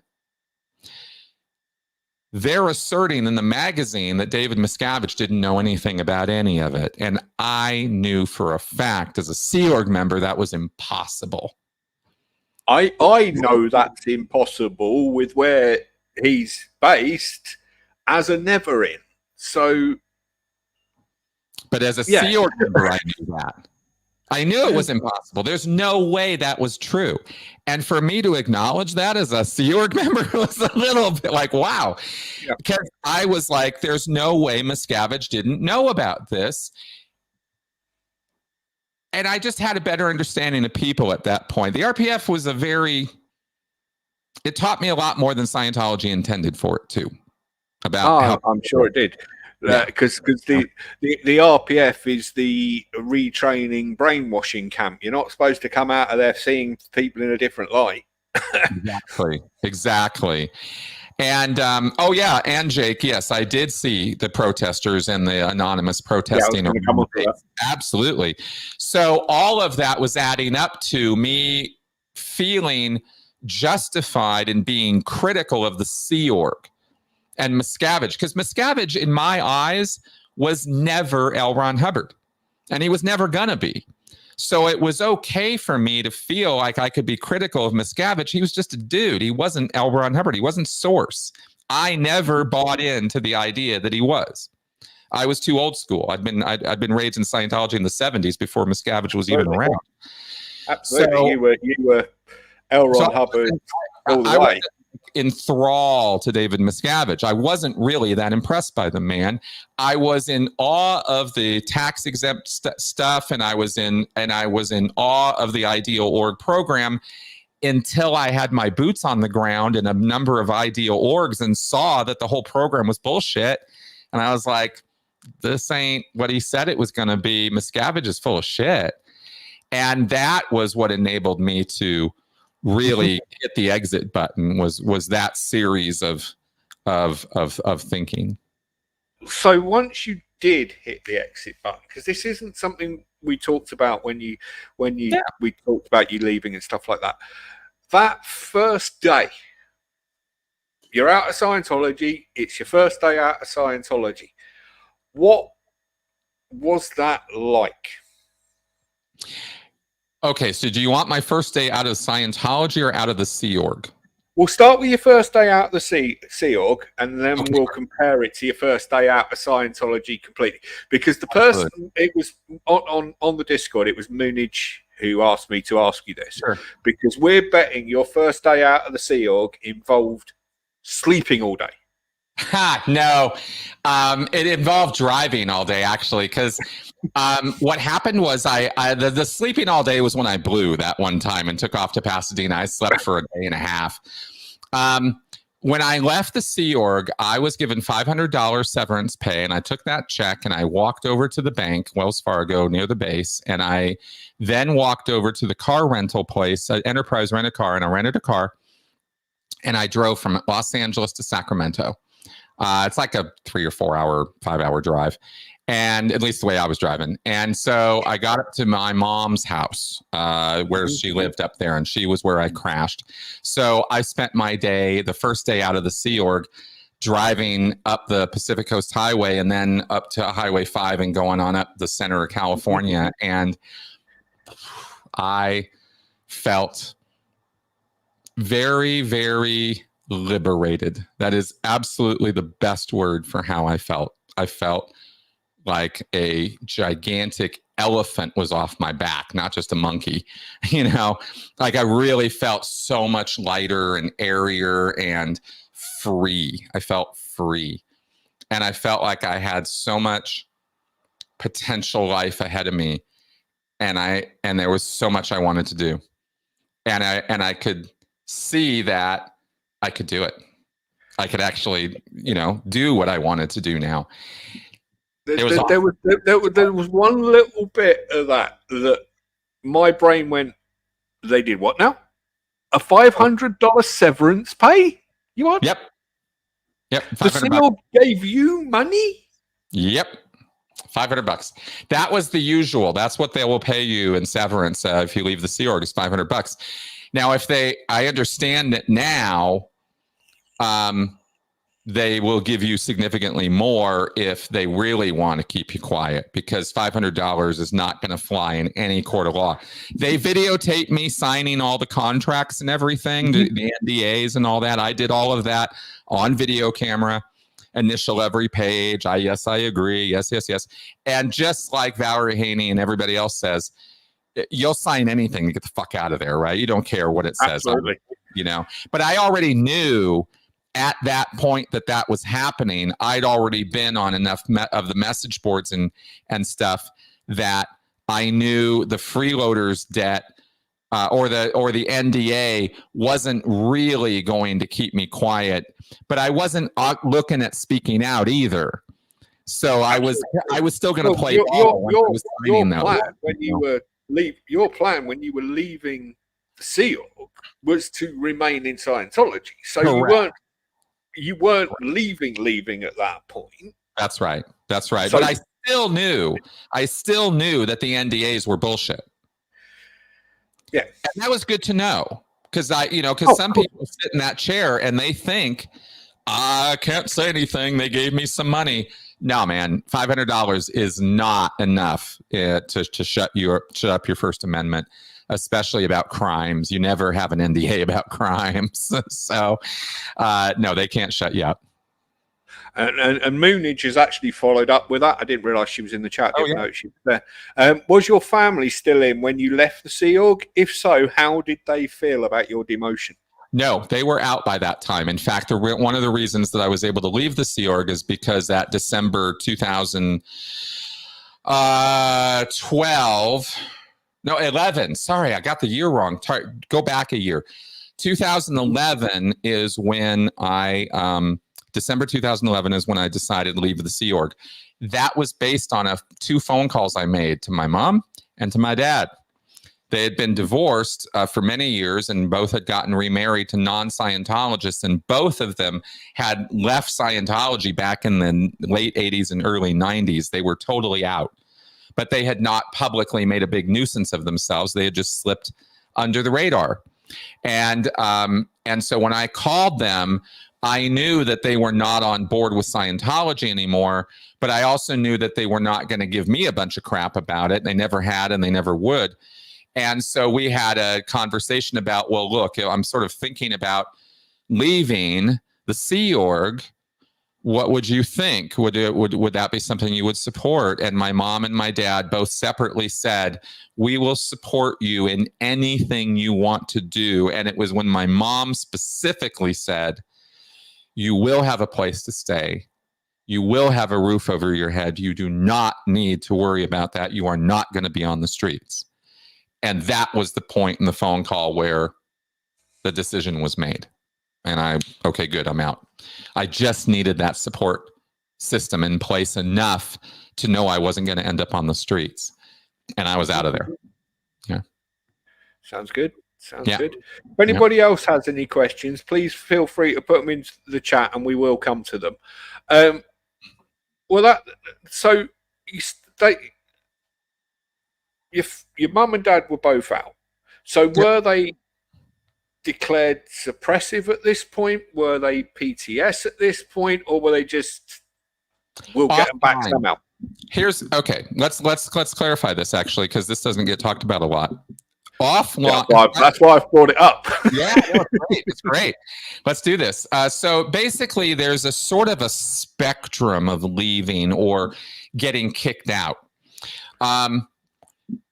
they're asserting in the magazine that David Miscavige didn't know anything about any of it. And I knew for a fact as a Sea Org member that was impossible. I know that's impossible with where he's based as a never in. So, but as a Sea Org member, I knew that. I knew it was impossible. There's no way that was true. And for me to acknowledge that as a Sea Org member was a little bit like, wow. Because I was like, there's no way Miscavige didn't know about this. And I just had a better understanding of people at that point. The RPF was it taught me a lot more than Scientology intended for it to. I'm sure it did. Because the RPF is the retraining brainwashing camp. You're not supposed to come out of there seeing people in a different light. Exactly. And and Jake, yes, I did see the protesters and the anonymous protesting. Absolutely. So all of that was adding up to me feeling justified in being critical of the Sea Org and Miscavige, because Miscavige, in my eyes, was never L. Ron Hubbard, and he was never gonna be. So it was okay for me to feel like I could be critical of Miscavige. He was just a dude. He wasn't L. Ron Hubbard. He wasn't Source. I never bought into the idea that he was. I was too old school. I'd been raised in Scientology in the 70s before Miscavige was even around. Absolutely, so, you were L. Ron Hubbard all the way. Enthralled to David Miscavige. I wasn't really that impressed by the man. I was in awe of the tax exempt stuff, and I was in awe of the Ideal Org program until I had my boots on the ground in a number of Ideal Orgs and saw that the whole program was bullshit. And I was like, this ain't what he said it was going to be. Miscavige is full of shit. And that was what enabled me to really hit the exit button, was that series of thinking. So once you did hit the exit button, because this isn't something we talked about when we talked about you leaving and stuff like that. That first day, you're out of Scientology. It's your first day out of Scientology. What was that like? Okay, so do you want my first day out of Scientology or out of the Sea Org? We'll start with your first day out of the Sea Org, and then we'll compare it to your first day out of Scientology completely. Because the person, it was on the Discord, it was Moonage who asked me to ask you this. Sure. Because we're betting your first day out of the Sea Org involved sleeping all day. No, it involved driving all day, actually, because what happened was the sleeping all day was when I blew that one time and took off to Pasadena. I slept for a day and a half. When I left the Sea Org, I was given $500 severance pay, and I took that check and I walked over to the bank, Wells Fargo, near the base, and I then walked over to the car rental place, Enterprise Rent-A-Car, and I rented a car, and I drove from Los Angeles to Sacramento. It's like a 3 or 4 hour, 5 hour drive. And at least the way I was driving. And so I got up to my mom's house where she lived up there, and she was where I crashed. So I spent my day, the first day out of the Sea Org, driving up the Pacific Coast Highway and then up to Highway 5 and going on up the center of California. And I felt very, very liberated. That is absolutely the best word for how I felt. I felt like a gigantic elephant was off my back, not just a monkey, like I really felt so much lighter and airier and free. I felt free. And I felt like I had so much potential life ahead of me. And there was so much I wanted to do. And I could see that I could do it. I could actually, do what I wanted to do now. There was one little bit of that my brain went, they did what now? A $500 severance pay? You want? Yep. The Sea Org gave you money? Yep. $500. That was the usual. That's what they will pay you in severance if you leave the Sea Org, is $500. Now, I understand that now, they will give you significantly more if they really want to keep you quiet, because $500 is not going to fly in any court of law. They videotape me signing all the contracts and everything, the NDAs and all that. I did all of that on video camera, initial every page. Yes, I agree. Yes, yes, yes. And just like Valerie Haney and everybody else says, you'll sign anything to get the fuck out of there, right? You don't care what it says. Absolutely. You know, but I already knew at that point that was happening. I'd already been on enough of the message boards and stuff that I knew the freeloaders debt or the NDA wasn't really going to keep me quiet, but I wasn't looking at speaking out either. So I was still going to play ball. Your plan when you were leaving the Sea Org was to remain in Scientology. So correct. you weren't leaving at that point. That's right. That's right. So, but I still knew that the NDAs were bullshit. Yeah. And that was good to know, because some people sit in that chair and they think, I can't say anything. They gave me some money. No, man, $500 is not enough to shut up your First Amendment, especially about crimes. You never have an NDA about crimes. So, no, they can't shut you up. And Moonage has actually followed up with that. I didn't realize she was in the chat. I didn't know she was there. Was your family still in when you left the Sea Org? If so, how did they feel about your demotion? No, they were out by that time. In fact, one of the reasons that I was able to leave the Sea Org is because that December 11. Sorry, I got the year wrong. Go back a year. 2011 is when December 2011 is when I decided to leave the Sea Org. That was based on 2 phone calls I made to my mom and to my dad. They had been divorced for many years, and both had gotten remarried to non-Scientologists, and both of them had left Scientology back in the late 80s and early 90s. They were totally out, but they had not publicly made a big nuisance of themselves. They had just slipped under the radar. And so when I called them, I knew that they were not on board with Scientology anymore, but I also knew that they were not going to give me a bunch of crap about it. They never had, and they never would. And so we had a conversation about, well, look, I'm sort of thinking about leaving the Sea Org. What would you think? Would that be something you would support? And my mom and my dad both separately said, we will support you in anything you want to do. And it was when my mom specifically said, you will have a place to stay. You will have a roof over your head. You do not need to worry about that. You are not going to be on the streets. And that was the point in the phone call where the decision was made. And okay, good, I'm out. I just needed that support system in place enough to know I wasn't going to end up on the streets. And I was out of there. Yeah. Sounds good. Sounds good. If anybody else has any questions, please feel free to put them into the chat and we will come to them. So your mum and dad were both out. So were they declared suppressive at this point? Were they PTS at this point, or were they just we'll get them back somehow? Let's clarify this actually, because this doesn't get talked about a lot. Offline. That's why I've brought it up. It's great. Let's do this. So basically, there's a sort of a spectrum of leaving or getting kicked out.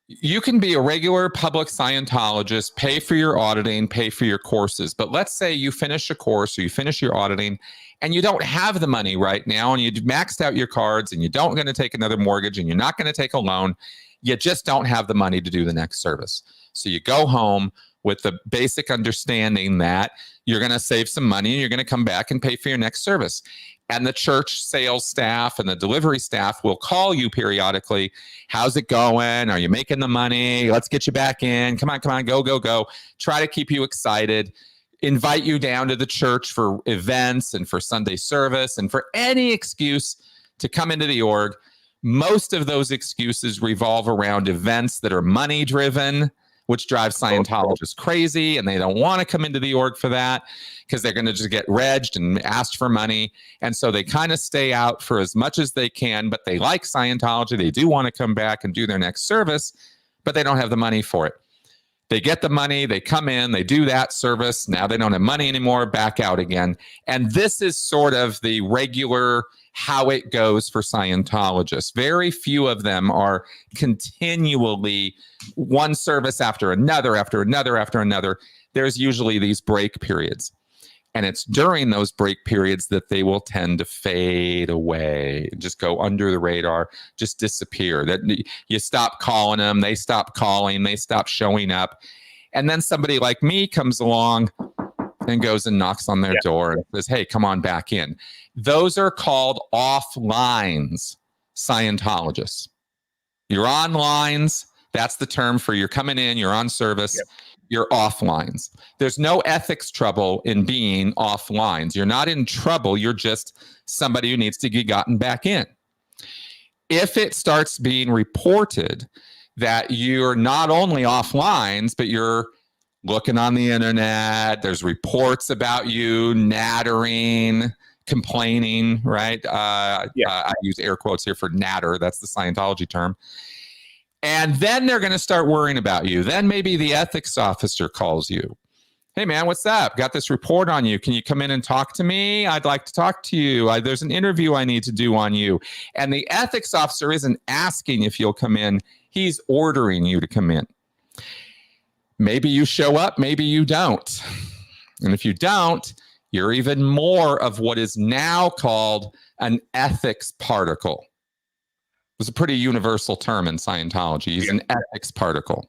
You can be a regular public Scientologist, pay for your auditing, pay for your courses. But let's say you finish a course or you finish your auditing and you don't have the money right now, and you've maxed out your cards and you don't going to take another mortgage and you're not going to take a loan. You just don't have the money to do the next service. So you go home with the basic understanding that you're going to save some money and you're going to come back and pay for your next service. And the church sales staff and the delivery staff will call you periodically. How's it going? Are you making the money? Let's get you back in. Come on, go. Try to keep you excited. Invite you down to the church for events and for Sunday service and for any excuse to come into the org. Most of those excuses revolve around events that are money driven, which drives Scientologists crazy, and they don't want to come into the org for that because they're going to just get regged and asked for money. And so they kind of stay out for as much as they can, but they like Scientology. They do want to come back and do their next service, but they don't have the money for it. They get the money, they come in, they do that service. Now they don't have money anymore, back out again. And this is sort of the regular how it goes for Scientologists. Very few of them are continually one service after another, after another, after another. There's usually these break periods. And it's during those break periods that they will tend to fade away, just go under the radar, just disappear. That you stop calling them, they stop calling, they stop showing up. And then somebody like me comes along and goes and knocks on their door and says, hey, come on back in. Those are called offlines Scientologists. You're on lines. That's the term for you're coming in, you're on service. You're offlines. There's no ethics trouble in being offlines. You're not in trouble. You're just somebody who needs to get gotten back in. If it starts being reported that you're not only offlines, but you're looking on the internet, there's reports about you nattering, complaining, right? I use air quotes here for natter. That's the Scientology term. And then they're going to start worrying about you. Then maybe the ethics officer calls you. Hey, man, what's up? Got this report on you. Can you come in and talk to me? I'd like to talk to you. There's an interview I need to do on you. And the ethics officer isn't asking if you'll come in. He's ordering you to come in. Maybe you show up. Maybe you don't. And if you don't, you're even more of what is now called an ethics particle. It's a pretty universal term in Scientology. He's an ethics particle.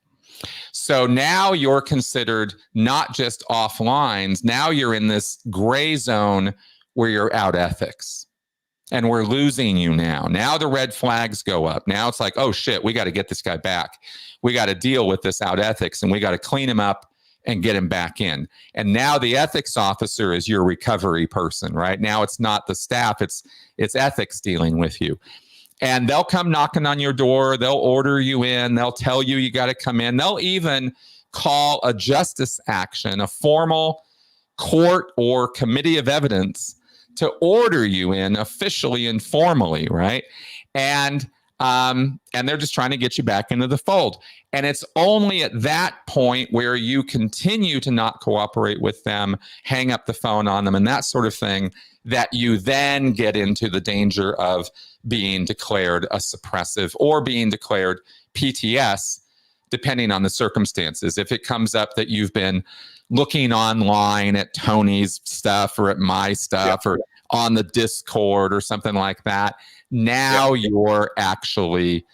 So now you're considered not just offlines. Now you're in this gray zone where you're out ethics. And we're losing you now. Now the red flags go up. Now it's like, oh, shit, we got to get this guy back. We got to deal with this out ethics, and we got to clean him up and get him back in. And now the ethics officer is your recovery person, right? Now it's not the staff. It's ethics dealing with you. And they'll come knocking on your door. They'll order you in. They'll tell you you got to come in. They'll even call a justice action, a formal court or committee of evidence to order you in officially and formally, right? And they're just trying to get you back into the fold. And it's only at that point where you continue to not cooperate with them, hang up the phone on them, and that sort of thing, that you then get into the danger of being declared a suppressive or being declared PTS, depending on the circumstances. If it comes up that you've been looking online at Tony's stuff or at my stuff or on the Discord or something like that, now you're actually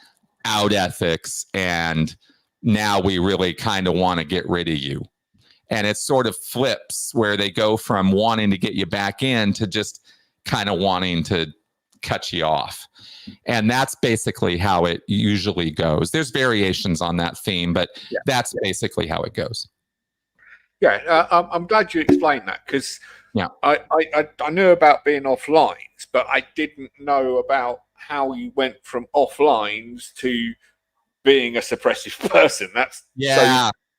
out ethics, and now we really kind of want to get rid of you. And it sort of flips where they go from wanting to get you back in to just kind of wanting to cut you off. And that's basically how it usually goes. There's variations on that theme, but that's basically how it goes. Yeah, I'm glad you explained that, because I knew about being offlines, but I didn't know about how you went from offlines to being a suppressive person.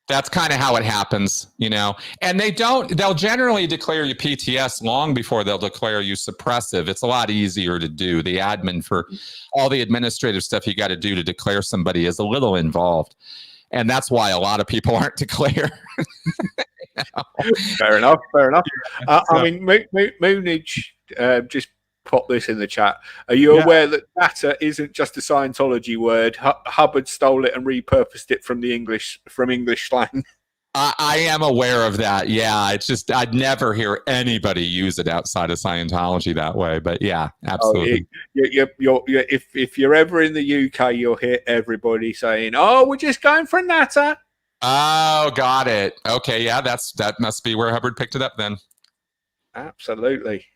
That's kind of how it happens, you know. And they'll generally declare you PTS long before they'll declare you suppressive. It's a lot easier to do. The admin for all the administrative stuff you got to do to declare somebody is a little involved. And that's why a lot of people aren't declared. Fair enough. I mean, Moonage just pop this in the chat. Are you aware that data isn't just a Scientology word? Hubbard stole it and repurposed it from English slang. I am aware of that. Yeah, it's just I'd never hear anybody use it outside of Scientology that way. But yeah, absolutely. If you're ever in the UK, you'll hear everybody saying, "Oh, we're just going for natter." Oh, got it. Okay, yeah, that must be where Hubbard picked it up then. Absolutely.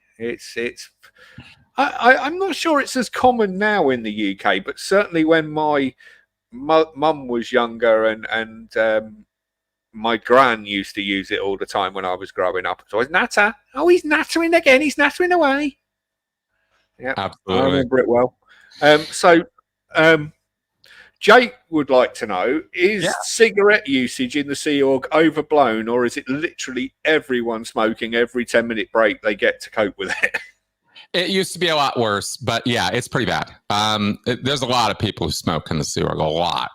I'm not sure it's as common now in the UK, but certainly when my mum was younger and my gran used to use it all the time when I was growing up. So it's natter. Oh, he's nattering again. He's nattering away. Yeah, absolutely. I remember it well. Jake would like to know, is Yeah. cigarette usage in the Sea Org overblown, or is it literally everyone smoking every 10-minute break they get to cope with it? It used to be a lot worse, but yeah, it's pretty bad. There's a lot of people who smoke in the Sea Org, a lot.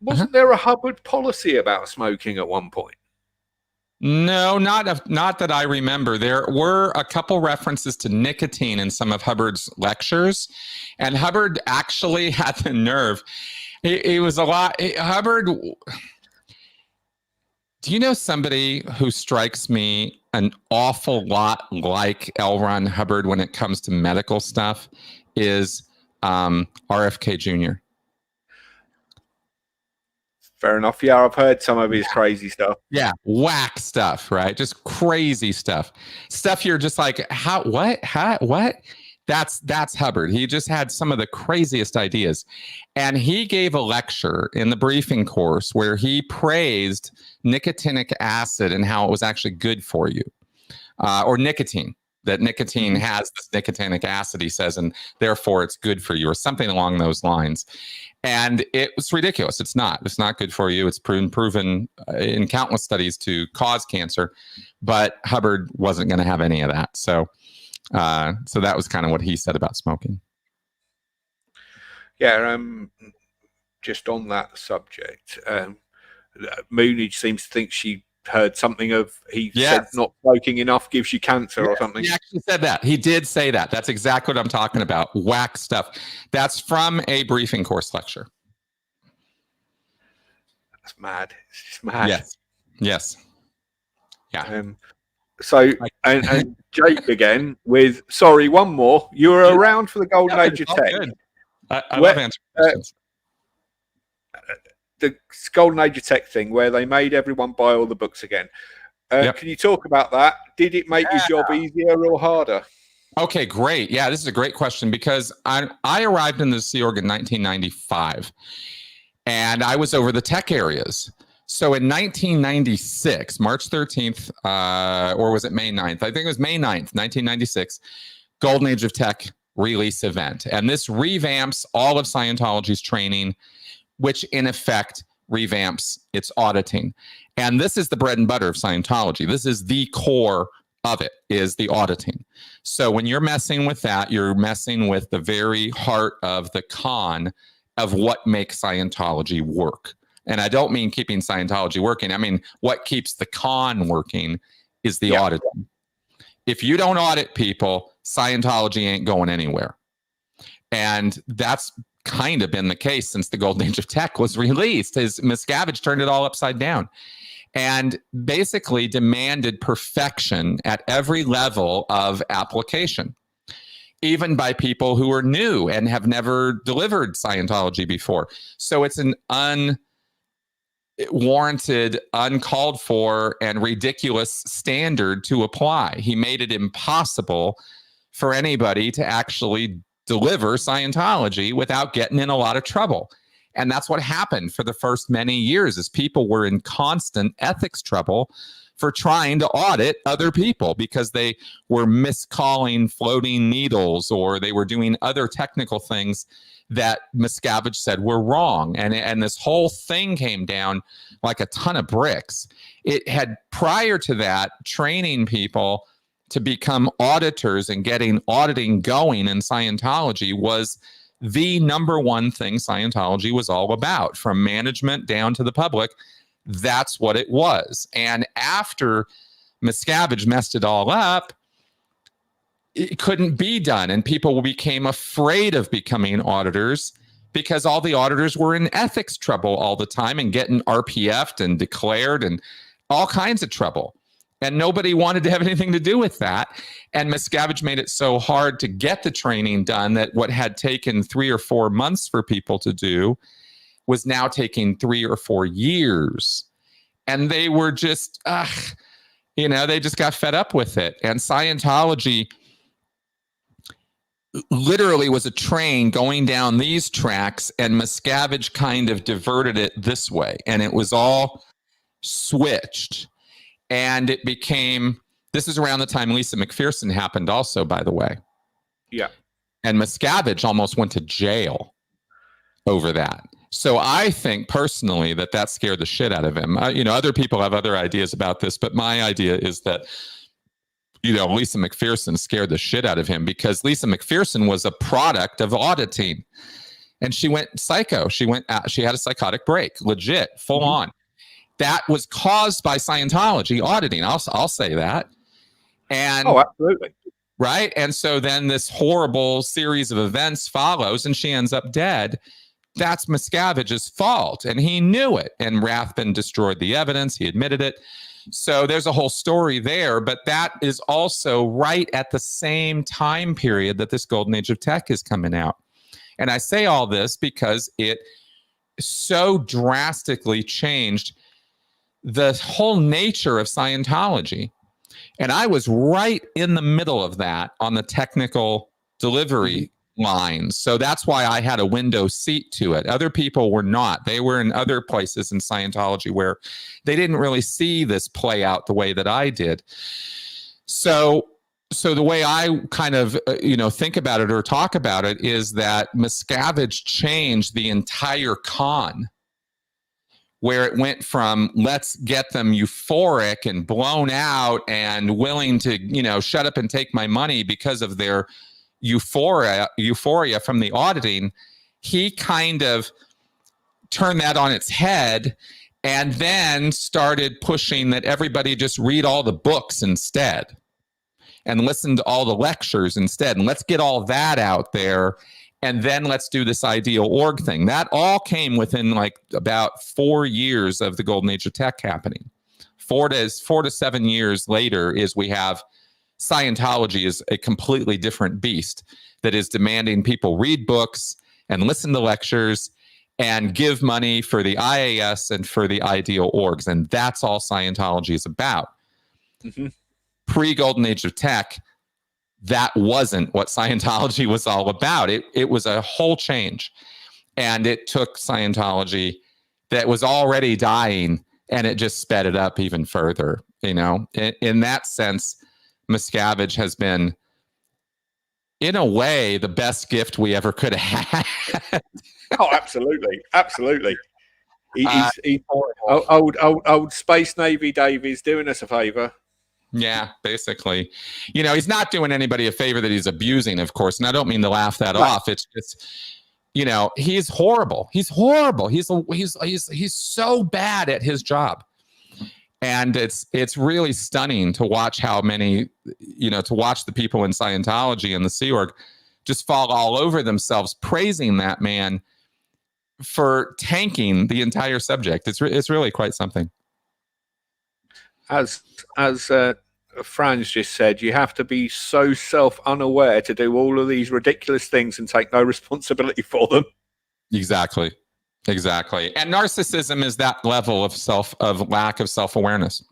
Wasn't there a Hubbard policy about smoking at one point? No, not that I remember. There were a couple references to nicotine in some of Hubbard's lectures, and Hubbard actually had the nerve. He was a lot. Hubbard. Do you know somebody who strikes me an awful lot like L. Ron Hubbard when it comes to medical stuff? Is RFK Jr. Fair enough. Yeah, I've heard some of his crazy stuff. Yeah, whack stuff, right? Just crazy stuff. Stuff you're just like, how, what, how, what? That's Hubbard. He just had some of the craziest ideas. And he gave a lecture in the briefing course where he praised nicotinic acid and how it was actually good for you, or nicotine. That nicotine has this nicotinic acid, he says, and therefore it's good for you, or something along those lines. And it was ridiculous. It's not good for you. It's proven in countless studies to cause cancer, but Hubbard wasn't going to have any of that. So that was kind of what he said about smoking. Yeah. Just on that subject, Moonage seems to think she heard something of said not smoking enough gives you cancer or something. He actually said that. He did say that. That's exactly what I'm talking about. Whack stuff. That's from a briefing course lecture. That's mad. It's just mad. Yes. Yeah. So and Jake again with one more. You were around for the Golden Age of Tech. I love answering questions. The Golden Age of Tech thing where they made everyone buy all the books again. Can you talk about that? Did it make your job easier or harder? Okay, great. Yeah, this is a great question because I arrived in the Sea Org in 1995 and I was over the tech areas. So in 1996, March 13th, or was it May 9th? I think it was May 9th, 1996, Golden Age of Tech release event. And this revamps all of Scientology's training, which in effect revamps its auditing. And this is the bread and butter of Scientology. This is the core of it, is the auditing. So when you're messing with that, you're messing with the very heart of the con of what makes Scientology work. And I don't mean keeping Scientology working. I mean, what keeps the con working is the auditing. If you don't audit people, Scientology ain't going anywhere. And that's kind of been the case since the Golden Age of Tech was released. Miscavige turned it all upside down and basically demanded perfection at every level of application, even by people who are new and have never delivered Scientology before. So it's an unwarranted, uncalled for, and ridiculous standard to apply. He made it impossible for anybody to actually deliver Scientology without getting in a lot of trouble. And that's what happened for the first many years, is people were in constant ethics trouble for trying to audit other people because they were miscalling floating needles or they were doing other technical things that Miscavige said were wrong. And this whole thing came down like a ton of bricks. It had, prior to that, training people to become auditors and getting auditing going in Scientology was the number one thing Scientology was all about, from management down to the public. That's what it was. And after Miscavige messed it all up, it couldn't be done. And people became afraid of becoming auditors because all the auditors were in ethics trouble all the time and getting RPF'd and declared and all kinds of trouble. And nobody wanted to have anything to do with that. And Miscavige made it so hard to get the training done that what had taken 3 or 4 months for people to do was now taking 3 or 4 years. And they were just, they just got fed up with it. And Scientology literally was a train going down these tracks, and Miscavige kind of diverted it this way. And it was all switched. And it became, this is around the time Lisa McPherson happened also, by the way. Yeah. And Miscavige almost went to jail over that. So I think personally that scared the shit out of him. Other people have other ideas about this, but my idea is that, Lisa McPherson scared the shit out of him because Lisa McPherson was a product of auditing, and she went psycho. She had a psychotic break, legit, full on. That was caused by Scientology auditing. I'll say that. And absolutely. Right. And so then this horrible series of events follows and she ends up dead. That's Miscavige's fault. And he knew it. And Rathbun destroyed the evidence. He admitted it. So there's a whole story there. But that is also right at the same time period that this golden age of tech is coming out. And I say all this because it so drastically changed the whole nature of Scientology. And I was right in the middle of that on the technical delivery lines. So that's why I had a window seat to it. Other people were not. They were in other places in Scientology where they didn't really see this play out the way that I did. So the way I kind of, think about it or talk about it is that Miscavige changed the entire con, where it went from let's get them euphoric and blown out and willing to, shut up and take my money because of their euphoria from the auditing. He kind of turned that on its head and then started pushing that everybody just read all the books instead and listen to all the lectures instead. And let's get all that out there. And then let's do this ideal org thing. That all came within about 4 years of the golden age of tech happening. 4 to 7 years later is we have Scientology is a completely different beast that is demanding people read books and listen to lectures and give money for the IAS and for the ideal orgs. And that's all Scientology is about. Pre-golden age of tech, that wasn't what Scientology was all about. It was a whole change. And it took Scientology that was already dying and it just sped it up even further. In that sense, Miscavige has been, in a way, the best gift we ever could have had. Oh, absolutely. Absolutely. He's old Space Navy Davies doing us a favor. Yeah, basically. He's not doing anybody a favor that he's abusing, of course. And I don't mean to laugh that off. It's just, he's horrible. He's horrible. He's so bad at his job. And it's really stunning to watch how many, to watch the people in Scientology and the Sea Org just fall all over themselves praising that man for tanking the entire subject. It's really quite something. As Franz just said, you have to be so self-unaware to do all of these ridiculous things and take no responsibility for them. Exactly. And narcissism is that level of lack of self-awareness.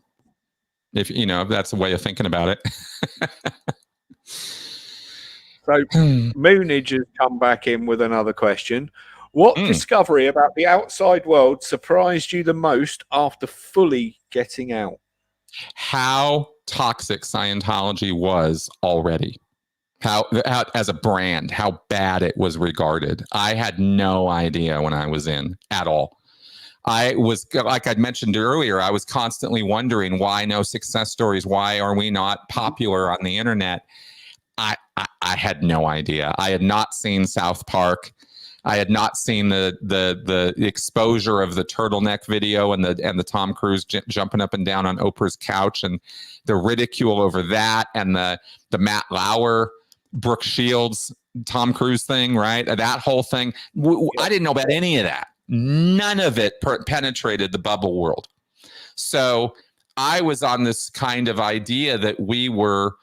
If that's a way of thinking about it. So Moonage has come back in with another question. What discovery about the outside world surprised you the most after fully getting out? How toxic Scientology was already. How as a brand, how bad it was regarded. I had no idea when I was in at all. I was, like I'd mentioned earlier, I was constantly wondering why no success stories? Why are we not popular on the internet? I had no idea. I had not seen South Park. I had not seen the exposure of the turtleneck video and the Tom Cruise jumping up and down on Oprah's couch and the ridicule over that and the Matt Lauer, Brooke Shields, Tom Cruise thing, right? That whole thing. I didn't know about any of that. None of it penetrated the bubble world. So I was on this kind of idea that we were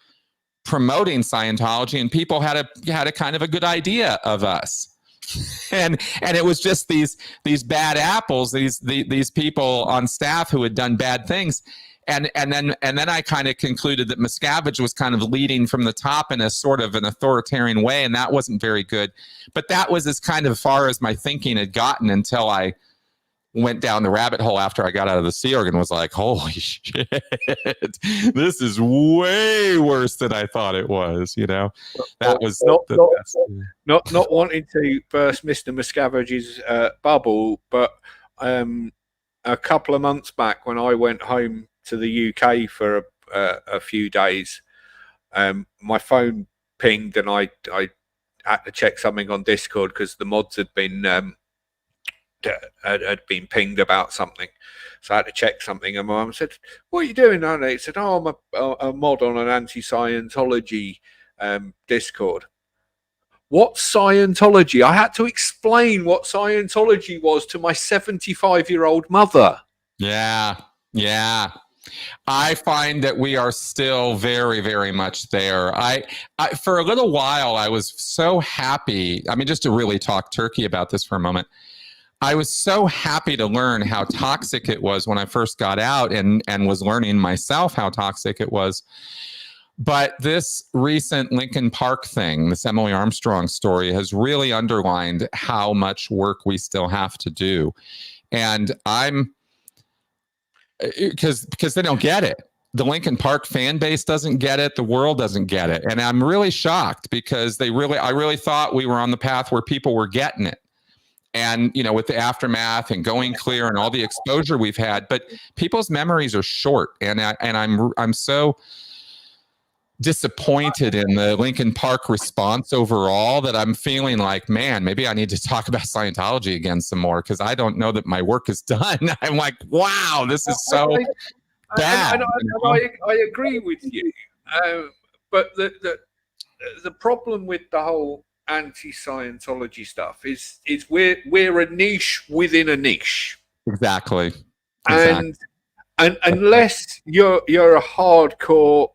promoting Scientology and people had a kind of a good idea of us. And it was just these bad apples, these people on staff who had done bad things. And then I kind of concluded that Miscavige was kind of leading from the top in a sort of an authoritarian way, and that wasn't very good. But that was as kind of far as my thinking had gotten until I went down the rabbit hole after I got out of the Sea Org and was like, holy shit, this is way worse than I thought it was. That was the best. Not wanting to burst Mr. Miscavige's bubble, but a couple of months back when I went home to the UK for a few days, my phone pinged and I had to check something on Discord because the mods had been pinged about something. So I had to check something, and my mum said, "What are you doing?" And he said, "Oh, I'm a mod on an anti-Scientology Discord." What Scientology? I had to explain what Scientology was to my 75-year-old mother. Yeah. I find that we are still very, very much there. I for a little while, I was so happy. I mean, just to really talk turkey about this for a moment, I was so happy to learn how toxic it was when I first got out and was learning myself how toxic it was. But this recent Lincoln Park thing, this Emily Armstrong story, has really underlined how much work we still have to do. And because they don't get it. The Lincoln Park fan base doesn't get it. The world doesn't get it. And I'm really shocked because I really thought we were on the path where people were getting it. And, with the aftermath and going clear and all the exposure we've had, but people's memories are short. And I'm so disappointed in the Lincoln Park response overall that I'm feeling like, man, maybe I need to talk about Scientology again some more because I don't know that my work is done. I'm like, wow, this is so bad. I agree with you, but the problem with the whole anti-Scientology stuff is we're a niche within a niche. Exactly. And unless you're a hardcore,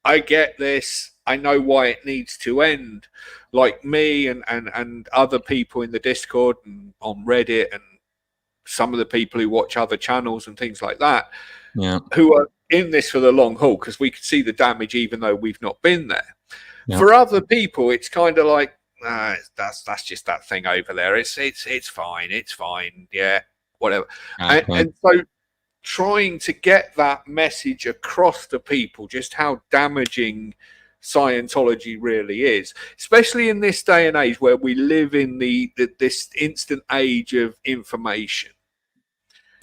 I get this, I know why it needs to end, like me and other people in the Discord and on Reddit and some of the people who watch other channels and things like that, who are in this for the long haul because we can see the damage even though we've not been there. For other people, it's kind of like, that's just that thing over there. It's fine, yeah, whatever. And so trying to get that message across to people, just how damaging Scientology really is, especially in this day and age where we live in this instant age of information.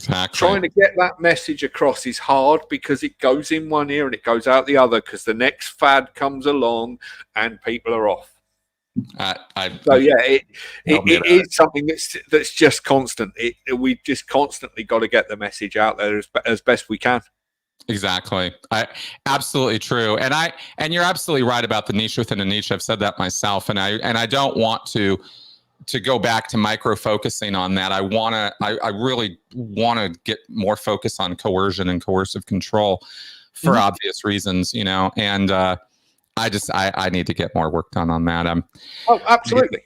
Exactly. Trying to get that message across is hard because it goes in one ear and it goes out the other because the next fad comes along and people are off. It is something that's just constant. We just constantly got to get the message out there as best we can. Exactly. Absolutely true. And you're absolutely right about the niche within a niche. I've said that myself, and I don't want to go back to micro focusing on that. I really want to get more focus on coercion and coercive control for obvious reasons, and I need to get more work done on that. Absolutely.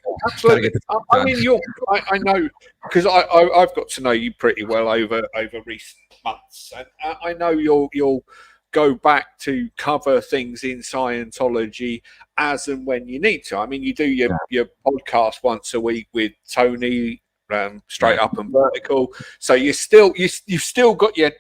I mean, I know because I've got to know you pretty well over recent months, and I know you'll go back to cover things in Scientology as and when you need to. I mean, you do your podcast once a week with Tony, Straight Up and Vertical, so you've still got your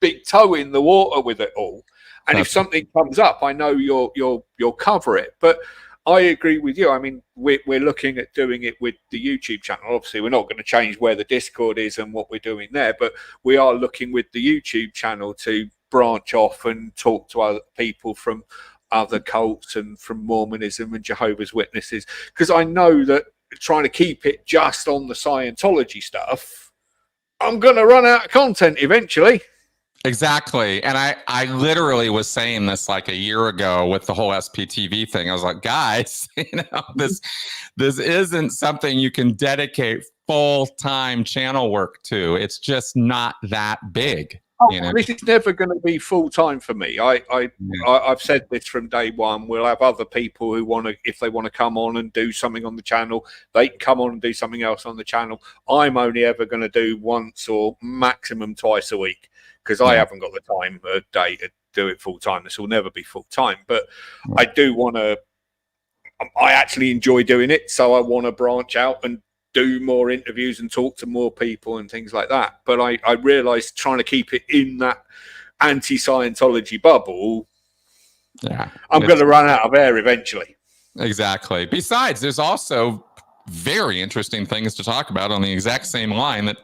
big toe in the water with it all. And if something comes up, I know you'll cover it. But I agree with you. I mean, we're looking at doing it with the YouTube channel. Obviously, we're not going to change where the Discord is and what we're doing there, but we are looking with the YouTube channel to branch off and talk to other people from other cults and from Mormonism and Jehovah's Witnesses. Because I know that trying to keep it just on the Scientology stuff, I'm going to run out of content eventually. Exactly. And I literally was saying this like a year ago with the whole SPTV thing. I was like, guys, this isn't something you can dedicate full-time channel work to. It's just not that big. This is never going to be full-time for me. I've said this from day one. We'll have other people who want to, if they want to come on and do something on the channel, they can come on and do something else on the channel. I'm only ever going to do once or maximum twice a week, because I haven't got the time a day to do it full time. This will never be full time, but I do want to. I actually enjoy doing it, so I want to branch out and do more interviews and talk to more people and things like that. But I realized trying to keep it in that anti-Scientology bubble, I'm going to run out of air eventually. Exactly. Besides, there's also very interesting things to talk about on the exact same line that,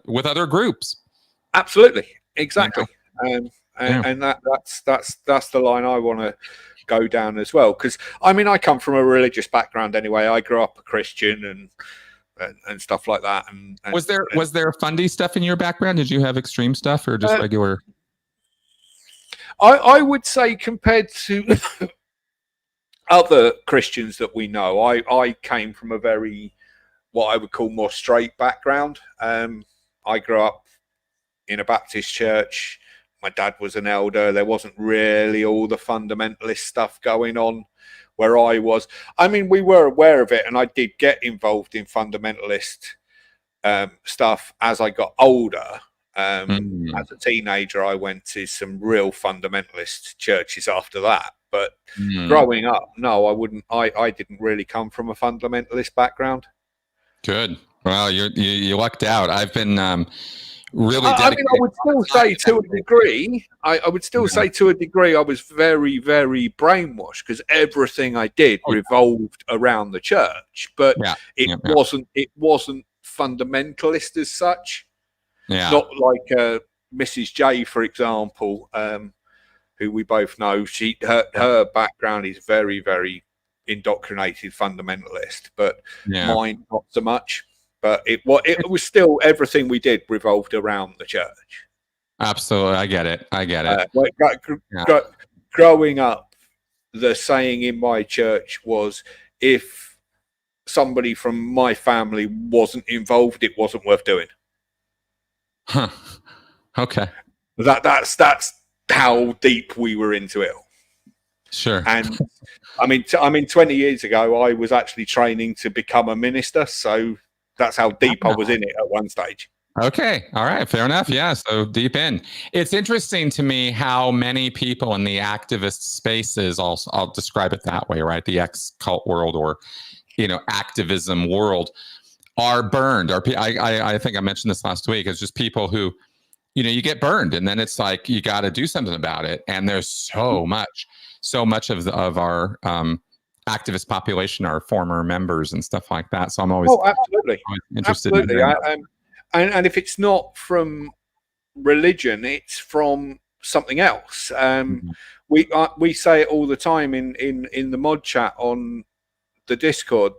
with other groups. Absolutely. Exactly. And that's the line I want to go down as well. Because, I mean, I come from a religious background anyway. I grew up a Christian and stuff like that. And was there fundy stuff in your background? Did you have extreme stuff or just regular? I would say compared to other Christians that we know, I came from a very, what I would call more straight background. I grew up in a Baptist church. My dad was an elder. There wasn't really all the fundamentalist stuff going on where I was. I mean, we were aware of it, and I did get involved in fundamentalist stuff as I got older. As a teenager, I went to some real fundamentalist churches after that. But growing up, no, I wouldn't. I didn't really come from a fundamentalist background. Good. Well, you lucked out. I've been really. I mean, I would still say to a degree. I would still say to a degree, I was very, very brainwashed because everything I did revolved around the church. But it wasn't fundamentalist as such. Yeah. Not like Mrs. J, for example, who we both know. Her background is very, very indoctrinated fundamentalist, but mine not so much. But it was still everything we did revolved around the church. Absolutely, I get it. Growing up, the saying in my church was, if somebody from my family wasn't involved, it wasn't worth doing. Huh. Okay. That's how deep we were into it. Sure. And I mean, 20 years ago, I was actually training to become a minister, so that's how deep I was in it at one stage. Okay. All right. Fair enough. Yeah. So deep in. It's interesting to me how many people in the activist spaces, I'll describe it that way, right? The ex-cult world or, activism world are burned. I think I mentioned this last week. It's just people who, you get burned and then it's like, you got to do something about it. And there's so much of our activist population are former members and stuff like that. So I'm always interested. Absolutely. And if it's not from religion, it's from something else. We say it all the time in the mod chat on the Discord.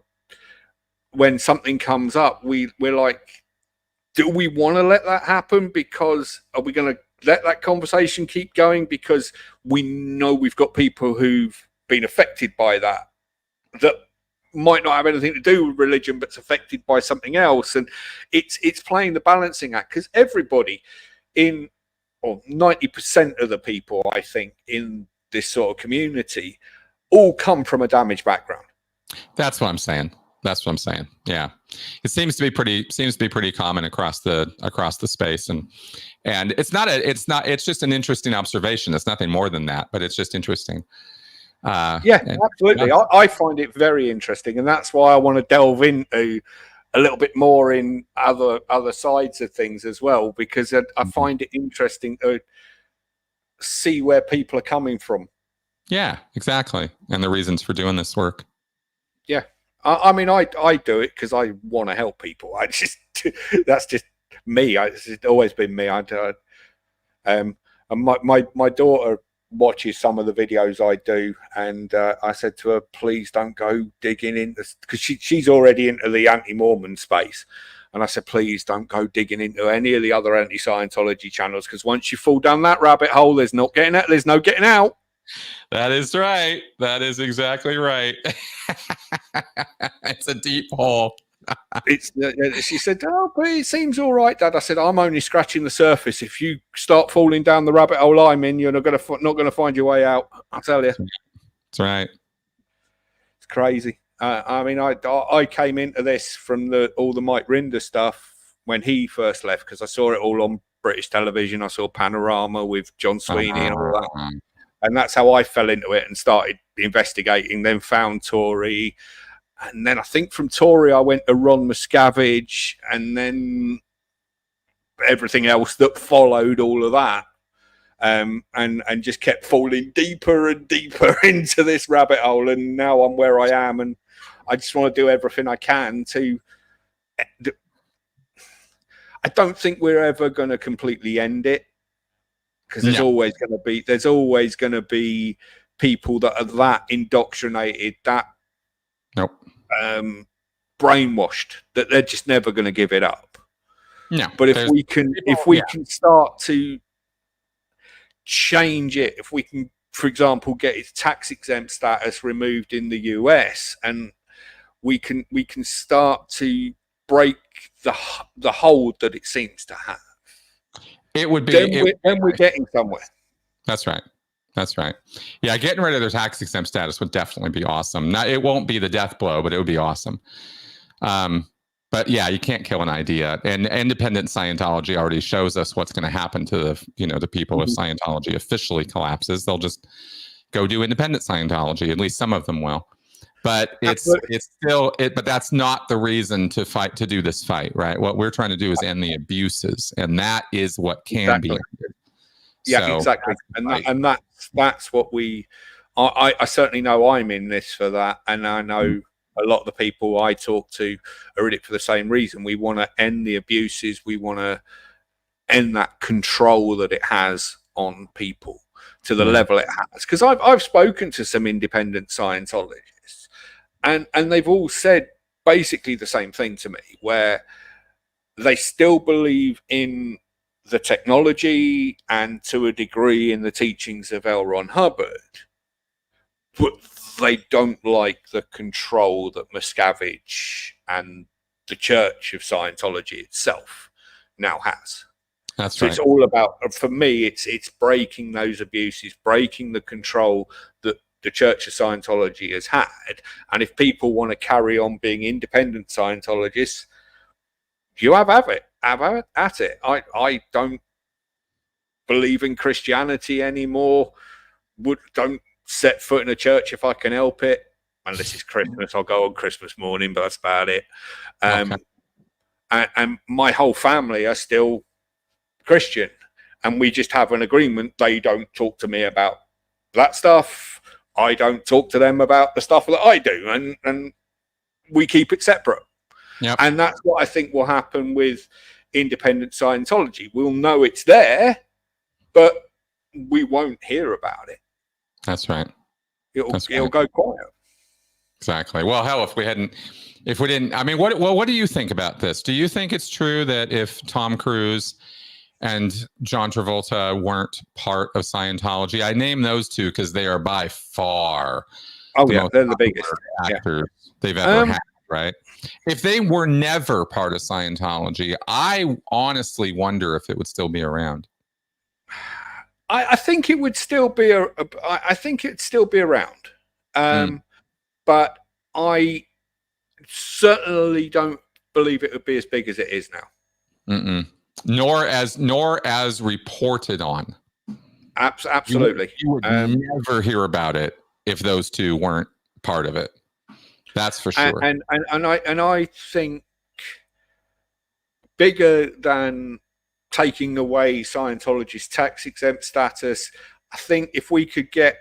When something comes up, we're like, do we want to let that happen? Because are we going to let that conversation keep going? Because we know we've got people who've been affected by that might not have anything to do with religion, but's affected by something else. And it's playing the balancing act, because everybody 90% of the people, I think, in this sort of community all come from a damaged background. That's what I'm saying. Yeah, it seems to be pretty common across the space, and it's just an interesting observation. It's nothing more than that, but it's just interesting. Absolutely. I find it very interesting, and that's why I want to delve into a little bit more in other sides of things as well, because I find it interesting to see where people are coming from. Yeah, exactly, and the reasons for doing this work. Yeah. I mean, I do it because I want to help people. That's just me. It's always been me. And my daughter watches some of the videos I do, and I said to her, please don't go digging in this, because she's already into the anti-Mormon space. And I said, please don't go digging into any of the other anti-Scientology channels, because once you fall down that rabbit hole, there's no getting out. That is right. That is exactly right. It's a deep hole. She said, oh, but it seems all right, Dad. I said, I'm only scratching the surface. If you start falling down the rabbit hole I'm in, you're not going to find your way out. I tell you. That's right. It's crazy. I mean, I came into this from all the Mike Rinder stuff when he first left, because I saw it all on British television. I saw Panorama with John Sweeney and all that. And that's how I fell into it and started investigating, then found Tory, And then I think from Tory, I went to Ron Miscavige, and then everything else that followed all of that. And just kept falling deeper and deeper into this rabbit hole. And now I'm where I am, and I just want to do everything I can to. I don't think we're ever going to completely end it, because there's always going to be people that are that indoctrinated, that brainwashed, that they're just never going to give it up. No, but if we can start to change it, if we can, for example, get its tax exempt status removed in the US, and we can start to break the hold that it seems to have, it would be then we're getting somewhere. That's right. Yeah, getting rid of their tax exempt status would definitely be awesome. Now, it won't be the death blow, but it would be awesome. But yeah, you can't kill an idea. And independent Scientology already shows us what's going to happen to the people if Scientology officially collapses. They'll just go do independent Scientology. At least some of them will. But but that's not the reason to do this fight, right? What we're trying to do is end the abuses, and that is what can be ended. Yeah, exactly. And that's what I certainly know I'm in this for that. And I know a lot of the people I talk to are in it for the same reason. We want to end the abuses. We want to end that control that it has on people to the level it has. Because I've spoken to some independent Scientologists, and they've all said basically the same thing to me, where they still believe in the technology and to a degree in the teachings of L. Ron Hubbard, but they don't like the control that Miscavige and the Church of Scientology itself now has. That's so right. It's all about, for me, it's breaking those abuses, breaking the control that the Church of Scientology has had. And if people want to carry on being independent Scientologists, you have at it. I don't believe in Christianity anymore. Don't set foot in a church if I can help it. Unless it's Christmas, I'll go on Christmas morning, but that's about it. And my whole family are still Christian, and we just have an agreement. They don't talk to me about that stuff. I don't talk to them about the stuff that I do, and we keep it separate. Yep. And that's what I think will happen with independent Scientology. We'll know it's there, but we won't hear about it. That's right. It'll go quiet. Exactly. Well, hell, if we didn't, I mean, what do you think about this? Do you think it's true that if Tom Cruise and John Travolta weren't part of Scientology, I name those two because they are by far they're the biggest actors they've ever had, right? If they were never part of Scientology, I honestly wonder if it would still be around. I think it would still be I think it'd still be around, but I certainly don't believe it would be as big as it is now. Nor as reported on. Absolutely, you would never hear about it if those two weren't part of it. That's for sure. And I think bigger than taking away Scientology's tax exempt status, I think if we could get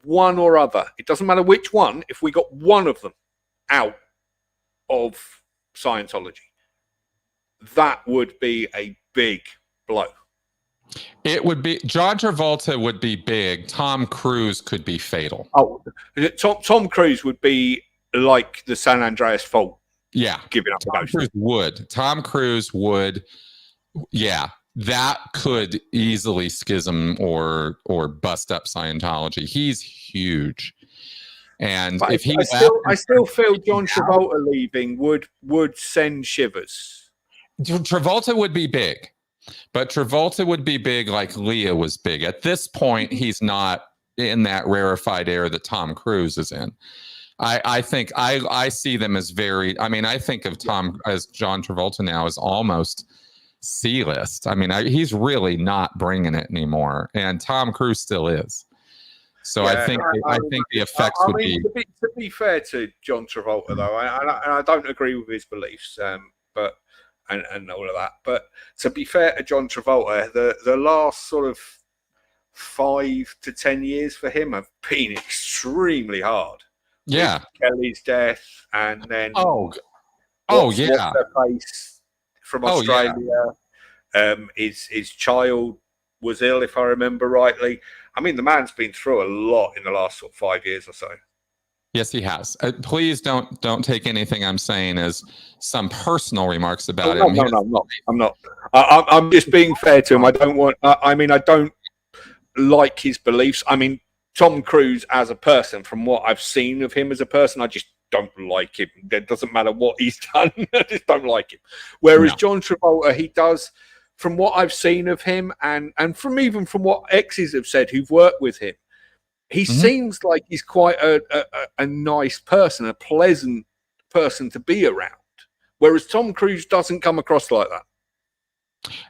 one or other, it doesn't matter which one, if we got one of them out of Scientology, that would be a big blow. It would be, John Travolta would be big. Tom Cruise could be fatal. Tom Cruise would be like the San Andreas Fault. Yeah. Giving up Tom Cruise would. Yeah, that could easily schism or bust up Scientology. He's huge, and but if he, I still feel John Travolta leaving would send shivers. Travolta would be big, but Travolta would be big like Leah was big. At this point, he's not in that rarefied air that Tom Cruise is in. I think I see them as very. I mean, I think of John Travolta now as almost C-list. I mean, he's really not bringing it anymore, and Tom Cruise still is. So Yeah, I think the effects would be. To be fair to John Travolta, though, and I don't agree with his beliefs, but and all of that. But to be fair to John Travolta, the last sort of 5 to 10 years for him have been extremely hard. Yeah. With Kelly's death, and then Oh what's yeah. her face from Oh yeah. Australia. His child was ill, if I remember rightly. I mean, the man's been through a lot in the last sort of 5 years or so. Yes, he has. Please don't take anything I'm saying as some personal remarks about him. No, I'm not. I'm just being fair to him. I don't want. I mean, I don't like his beliefs. I mean, Tom Cruise as a person, from what I've seen of him as a person, I just don't like him. It doesn't matter what he's done. I just don't like him. Whereas John Travolta, he does, from what I've seen of him, and from even from what exes have said who've worked with him, he seems like he's quite a nice person, a pleasant person to be around. Whereas Tom Cruise doesn't come across like that.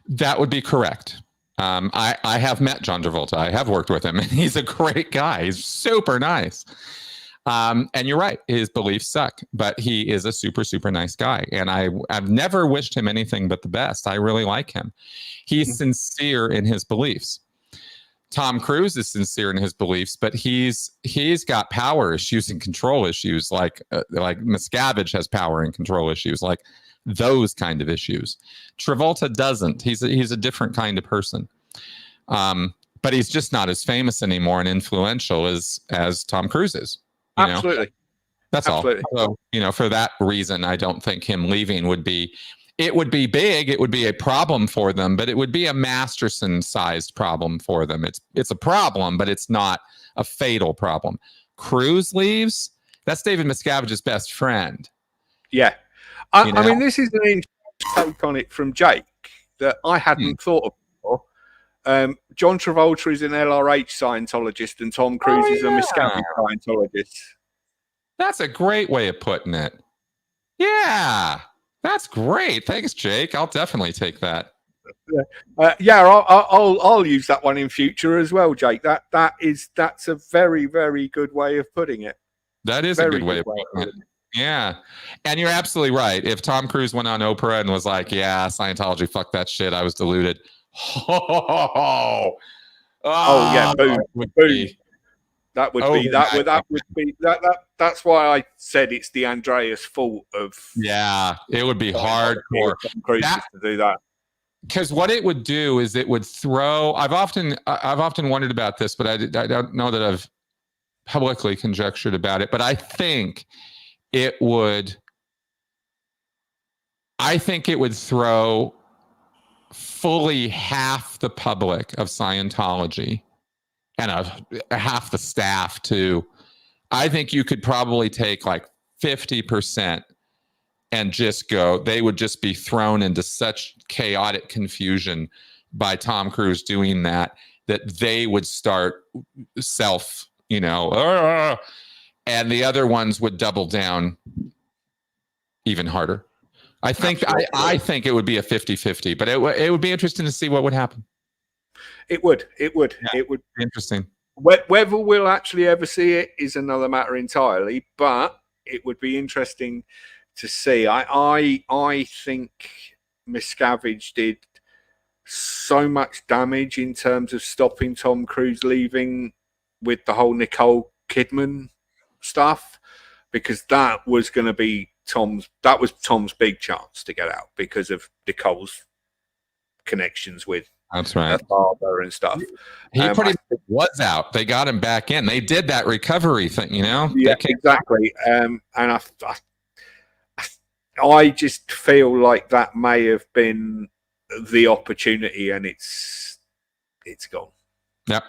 That would be correct. I have met John Travolta. I have worked with him, and he's a great guy. He's super nice. And you're right, his beliefs suck, but he is a super, super nice guy. And I've never wished him anything but the best. I really like him. He's sincere in his beliefs. Tom Cruise is sincere in his beliefs, but he's got power issues and control issues, like Miscavige has power and control issues, like those kind of issues. Travolta doesn't. He's a different kind of person. But he's just not as famous anymore and influential as Tom Cruise is. Absolutely. That's Absolutely. all. So, for that reason, I don't think him leaving would be big. It would be a problem for them, but it would be a Masterson-sized problem for them. It's a problem, but it's not a fatal problem. Cruise leaves. That's David Miscavige's best friend. Yeah. I mean, this is an interesting take on it from Jake that I hadn't thought of before. John Travolta is an LRH Scientologist and Tom Cruise is a Miscavige Scientologist. That's a great way of putting it. Yeah, that's great. Thanks, Jake. I'll definitely take that. I'll use that one in future as well, Jake. That's a very, very good way of putting it. That is very a good way of putting it. Yeah. And you're absolutely right. If Tom Cruise went on Oprah and was like, yeah, Scientology, fuck that shit, I was deluded. Yeah, boom. That would be that's why I said it's the Andreas fault of. Yeah, it would be hardcore to do that. Because what it would do is it would throw. I've often wondered about this, but I don't know that I've publicly conjectured about it. But I think it would throw fully half the public of Scientology and half the staff too. I think you could probably take like 50% and just go, they would just be thrown into such chaotic confusion by Tom Cruise doing that they would start and the other ones would double down even harder. I think it would be a 50-50, but it would be interesting to see what would happen. It would be interesting. Whether we'll actually ever see it is another matter entirely, but it would be interesting to see. I think Miscavige did so much damage in terms of stopping Tom Cruise leaving with the whole Nicole Kidman stuff, because that was going to be Tom's big chance to get out because of Nicole's connections with her father and stuff. He pretty much was out. They got him back in. They did that recovery thing, Yeah, exactly. And I just feel like that may have been the opportunity, and it's gone. Yep.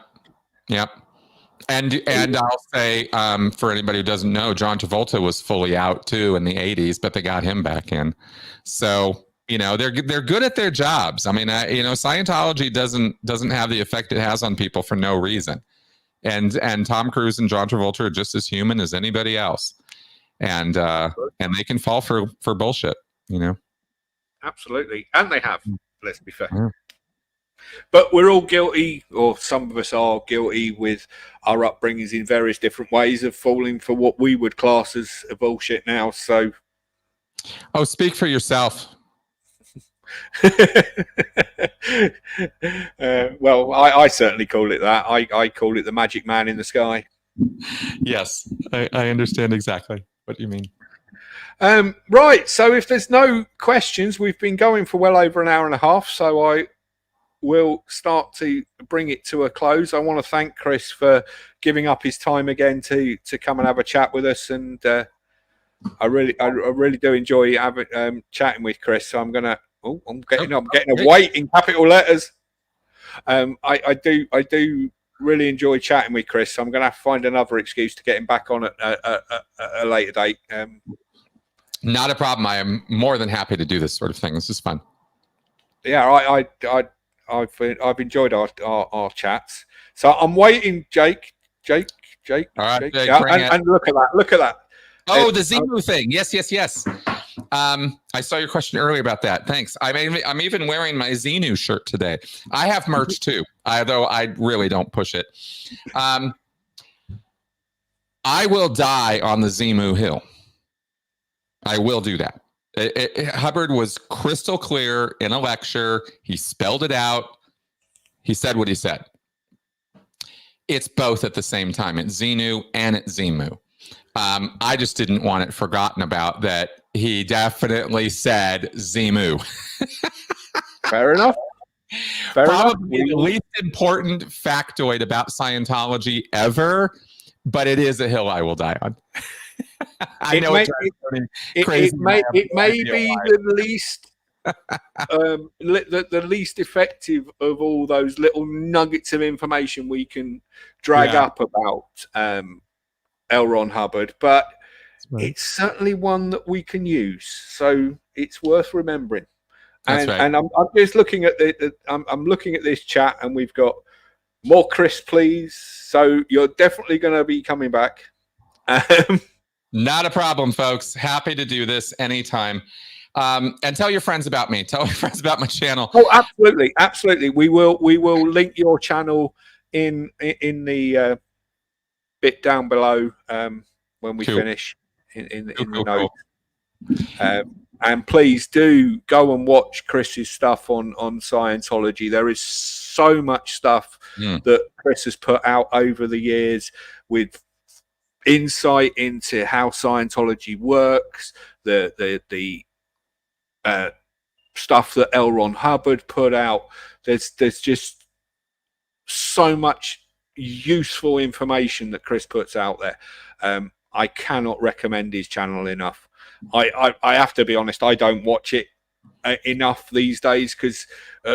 And I'll say, for anybody who doesn't know, John Travolta was fully out too in the 80s, but they got him back in. So, they're good at their jobs. I mean, Scientology doesn't have the effect it has on people for no reason. And Tom Cruise and John Travolta are just as human as anybody else. And they can fall for bullshit, Absolutely. And they have, let's be fair. But we're all guilty, or some of us are guilty, with our upbringings in various different ways of falling for what we would class as a bullshit now. So, speak for yourself. Well, I certainly call it that. I call it the magic man in the sky. Yes, I understand exactly what you mean. Right. So if there's no questions, we've been going for well over an hour and a half. So I will start to bring it to a close. I want to thank Chris for giving up his time again to come and have a chat with us. And I really do enjoy having chatting with Chris. So I'm gonna. Oh, I'm getting a weight in capital letters. I do really enjoy chatting with Chris. So I'm gonna have to find another excuse to get him back on at a later date. Not a problem. I am more than happy to do this sort of thing. This is fun. Yeah, I've enjoyed our chats. So I'm waiting, Jake. All right, Jake. Yeah, and look at that. Oh, the Zemu thing. Yes. I saw your question earlier about that. Thanks. I'm even wearing my Xenu shirt today. I have merch too, although I really don't push it. I will die on the Zemu Hill. I will do that. Hubbard was crystal clear in a lecture. He spelled it out. He said what he said. It's both at the same time. It's Xenu and it's Zemu. I just didn't want it forgotten about that he definitely said Zemu. Fair enough. Probably the least important factoid about Scientology ever, but it is a hill I will die on. I know it may be the least the least effective of all those little nuggets of information we can drag up about L. Ron Hubbard, but it's certainly one that we can use. So it's worth remembering. And I'm just looking at I'm looking at this chat, and we've got more Chris, please. So you're definitely going to be coming back. Not a problem, folks. Happy to do this anytime. And tell your friends about me. Tell your friends about my channel. Oh, absolutely. We will link your channel in the bit down below when we finish in the notes. And please do go and watch Chris's stuff on Scientology. There is so much stuff that Chris has put out over the years with insight into how Scientology works, the stuff that L. Ron Hubbard put out. There's just so much useful information that Chris puts out there. I cannot recommend his channel enough. I have to be honest, I don't watch it enough these days, because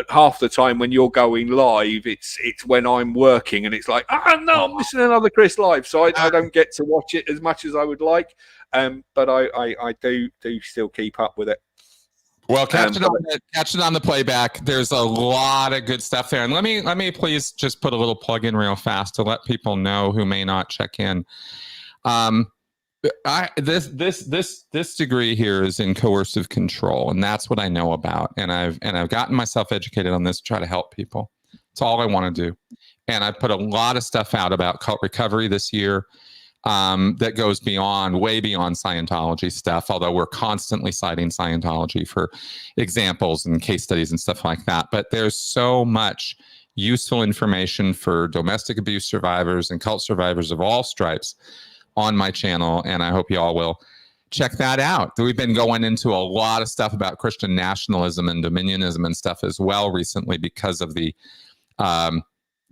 half the time when you're going live, it's when I'm working, and it's like, no, I'm missing another Chris live, so I don't get to watch it as much as I would like. But I do still keep up with it. Well, catch it on the playback. There's a lot of good stuff there, and let me please just put a little plug in real fast to let people know who may not check in. This degree here is in coercive control, and that's what I know about. And I've gotten myself educated on this to try to help people. It's all I want to do. And I put a lot of stuff out about cult recovery this year that goes way beyond Scientology stuff, although we're constantly citing Scientology for examples and case studies and stuff like that. But there's so much useful information for domestic abuse survivors and cult survivors of all stripes on my channel, and I hope you all will check that out. We've been going into a lot of stuff about Christian nationalism and dominionism and stuff as well recently, because of the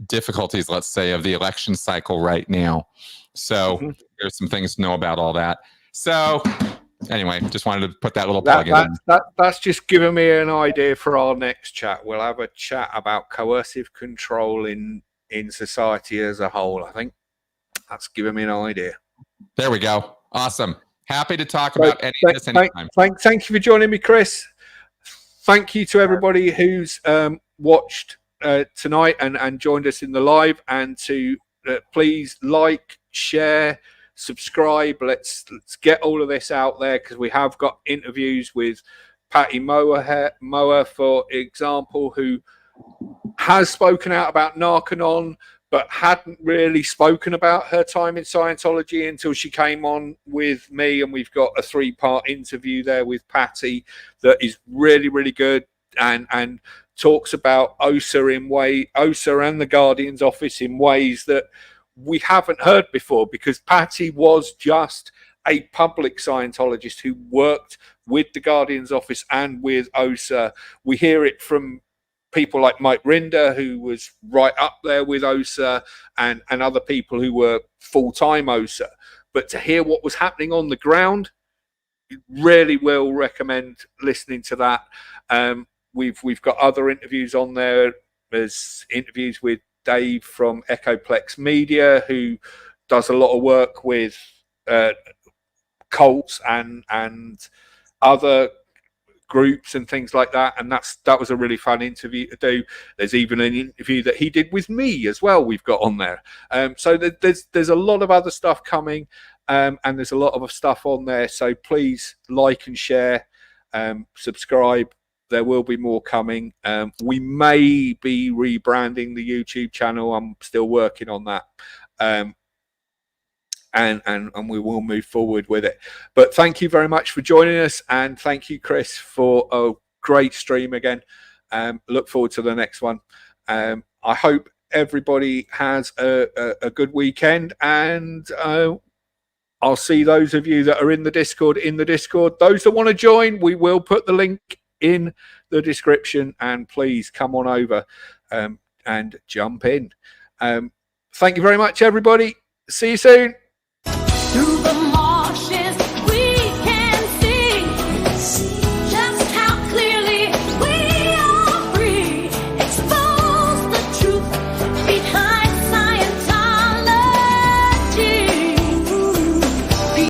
difficulties, let's say, of the election cycle right now. So there's some things to know about all that. So anyway, just wanted to put that little plug in. That's just giving me an idea for our next chat. We'll have a chat about coercive control in society as a whole. I think that's giving me an idea. There we go. Awesome. Happy to talk about any of this anytime. Thank you for joining me, Chris. Thank you to everybody who's watched tonight and joined us in the live, and to please like, share, subscribe. Let's get all of this out there, because we have got interviews with Patty Mower, for example, who has spoken out about Narconon, but hadn't really spoken about her time in Scientology until she came on with me. And we've got a 3-part interview there with Patty that is really, really good, and talks about OSA and the Guardian's office in ways that we haven't heard before, because Patty was just a public Scientologist who worked with the Guardian's office and with OSA. We hear it from people like Mike Rinder, who was right up there with OSA, and other people who were full-time OSA. But to hear what was happening on the ground, really will recommend listening to that. We've got other interviews on there. There's interviews with Dave from Echoplex Media, who does a lot of work with cults and other groups and things like that, and that was a really fun interview to do. There's even an interview that he did with me as well, we've got on there. So there's a lot of other stuff coming, and there's a lot of stuff on there, so please like and share, subscribe. There will be more coming. We may be rebranding the YouTube channel. I'm still working on that. And we will move forward with it. But thank you very much for joining us, and thank you, Chris, for a great stream again. Look forward to the next one. I hope everybody has a good weekend, and I'll see those of you that are in the Discord. Those that want to join, we will put the link in the description, and please come on over and jump in. Thank you very much, everybody. See you soon.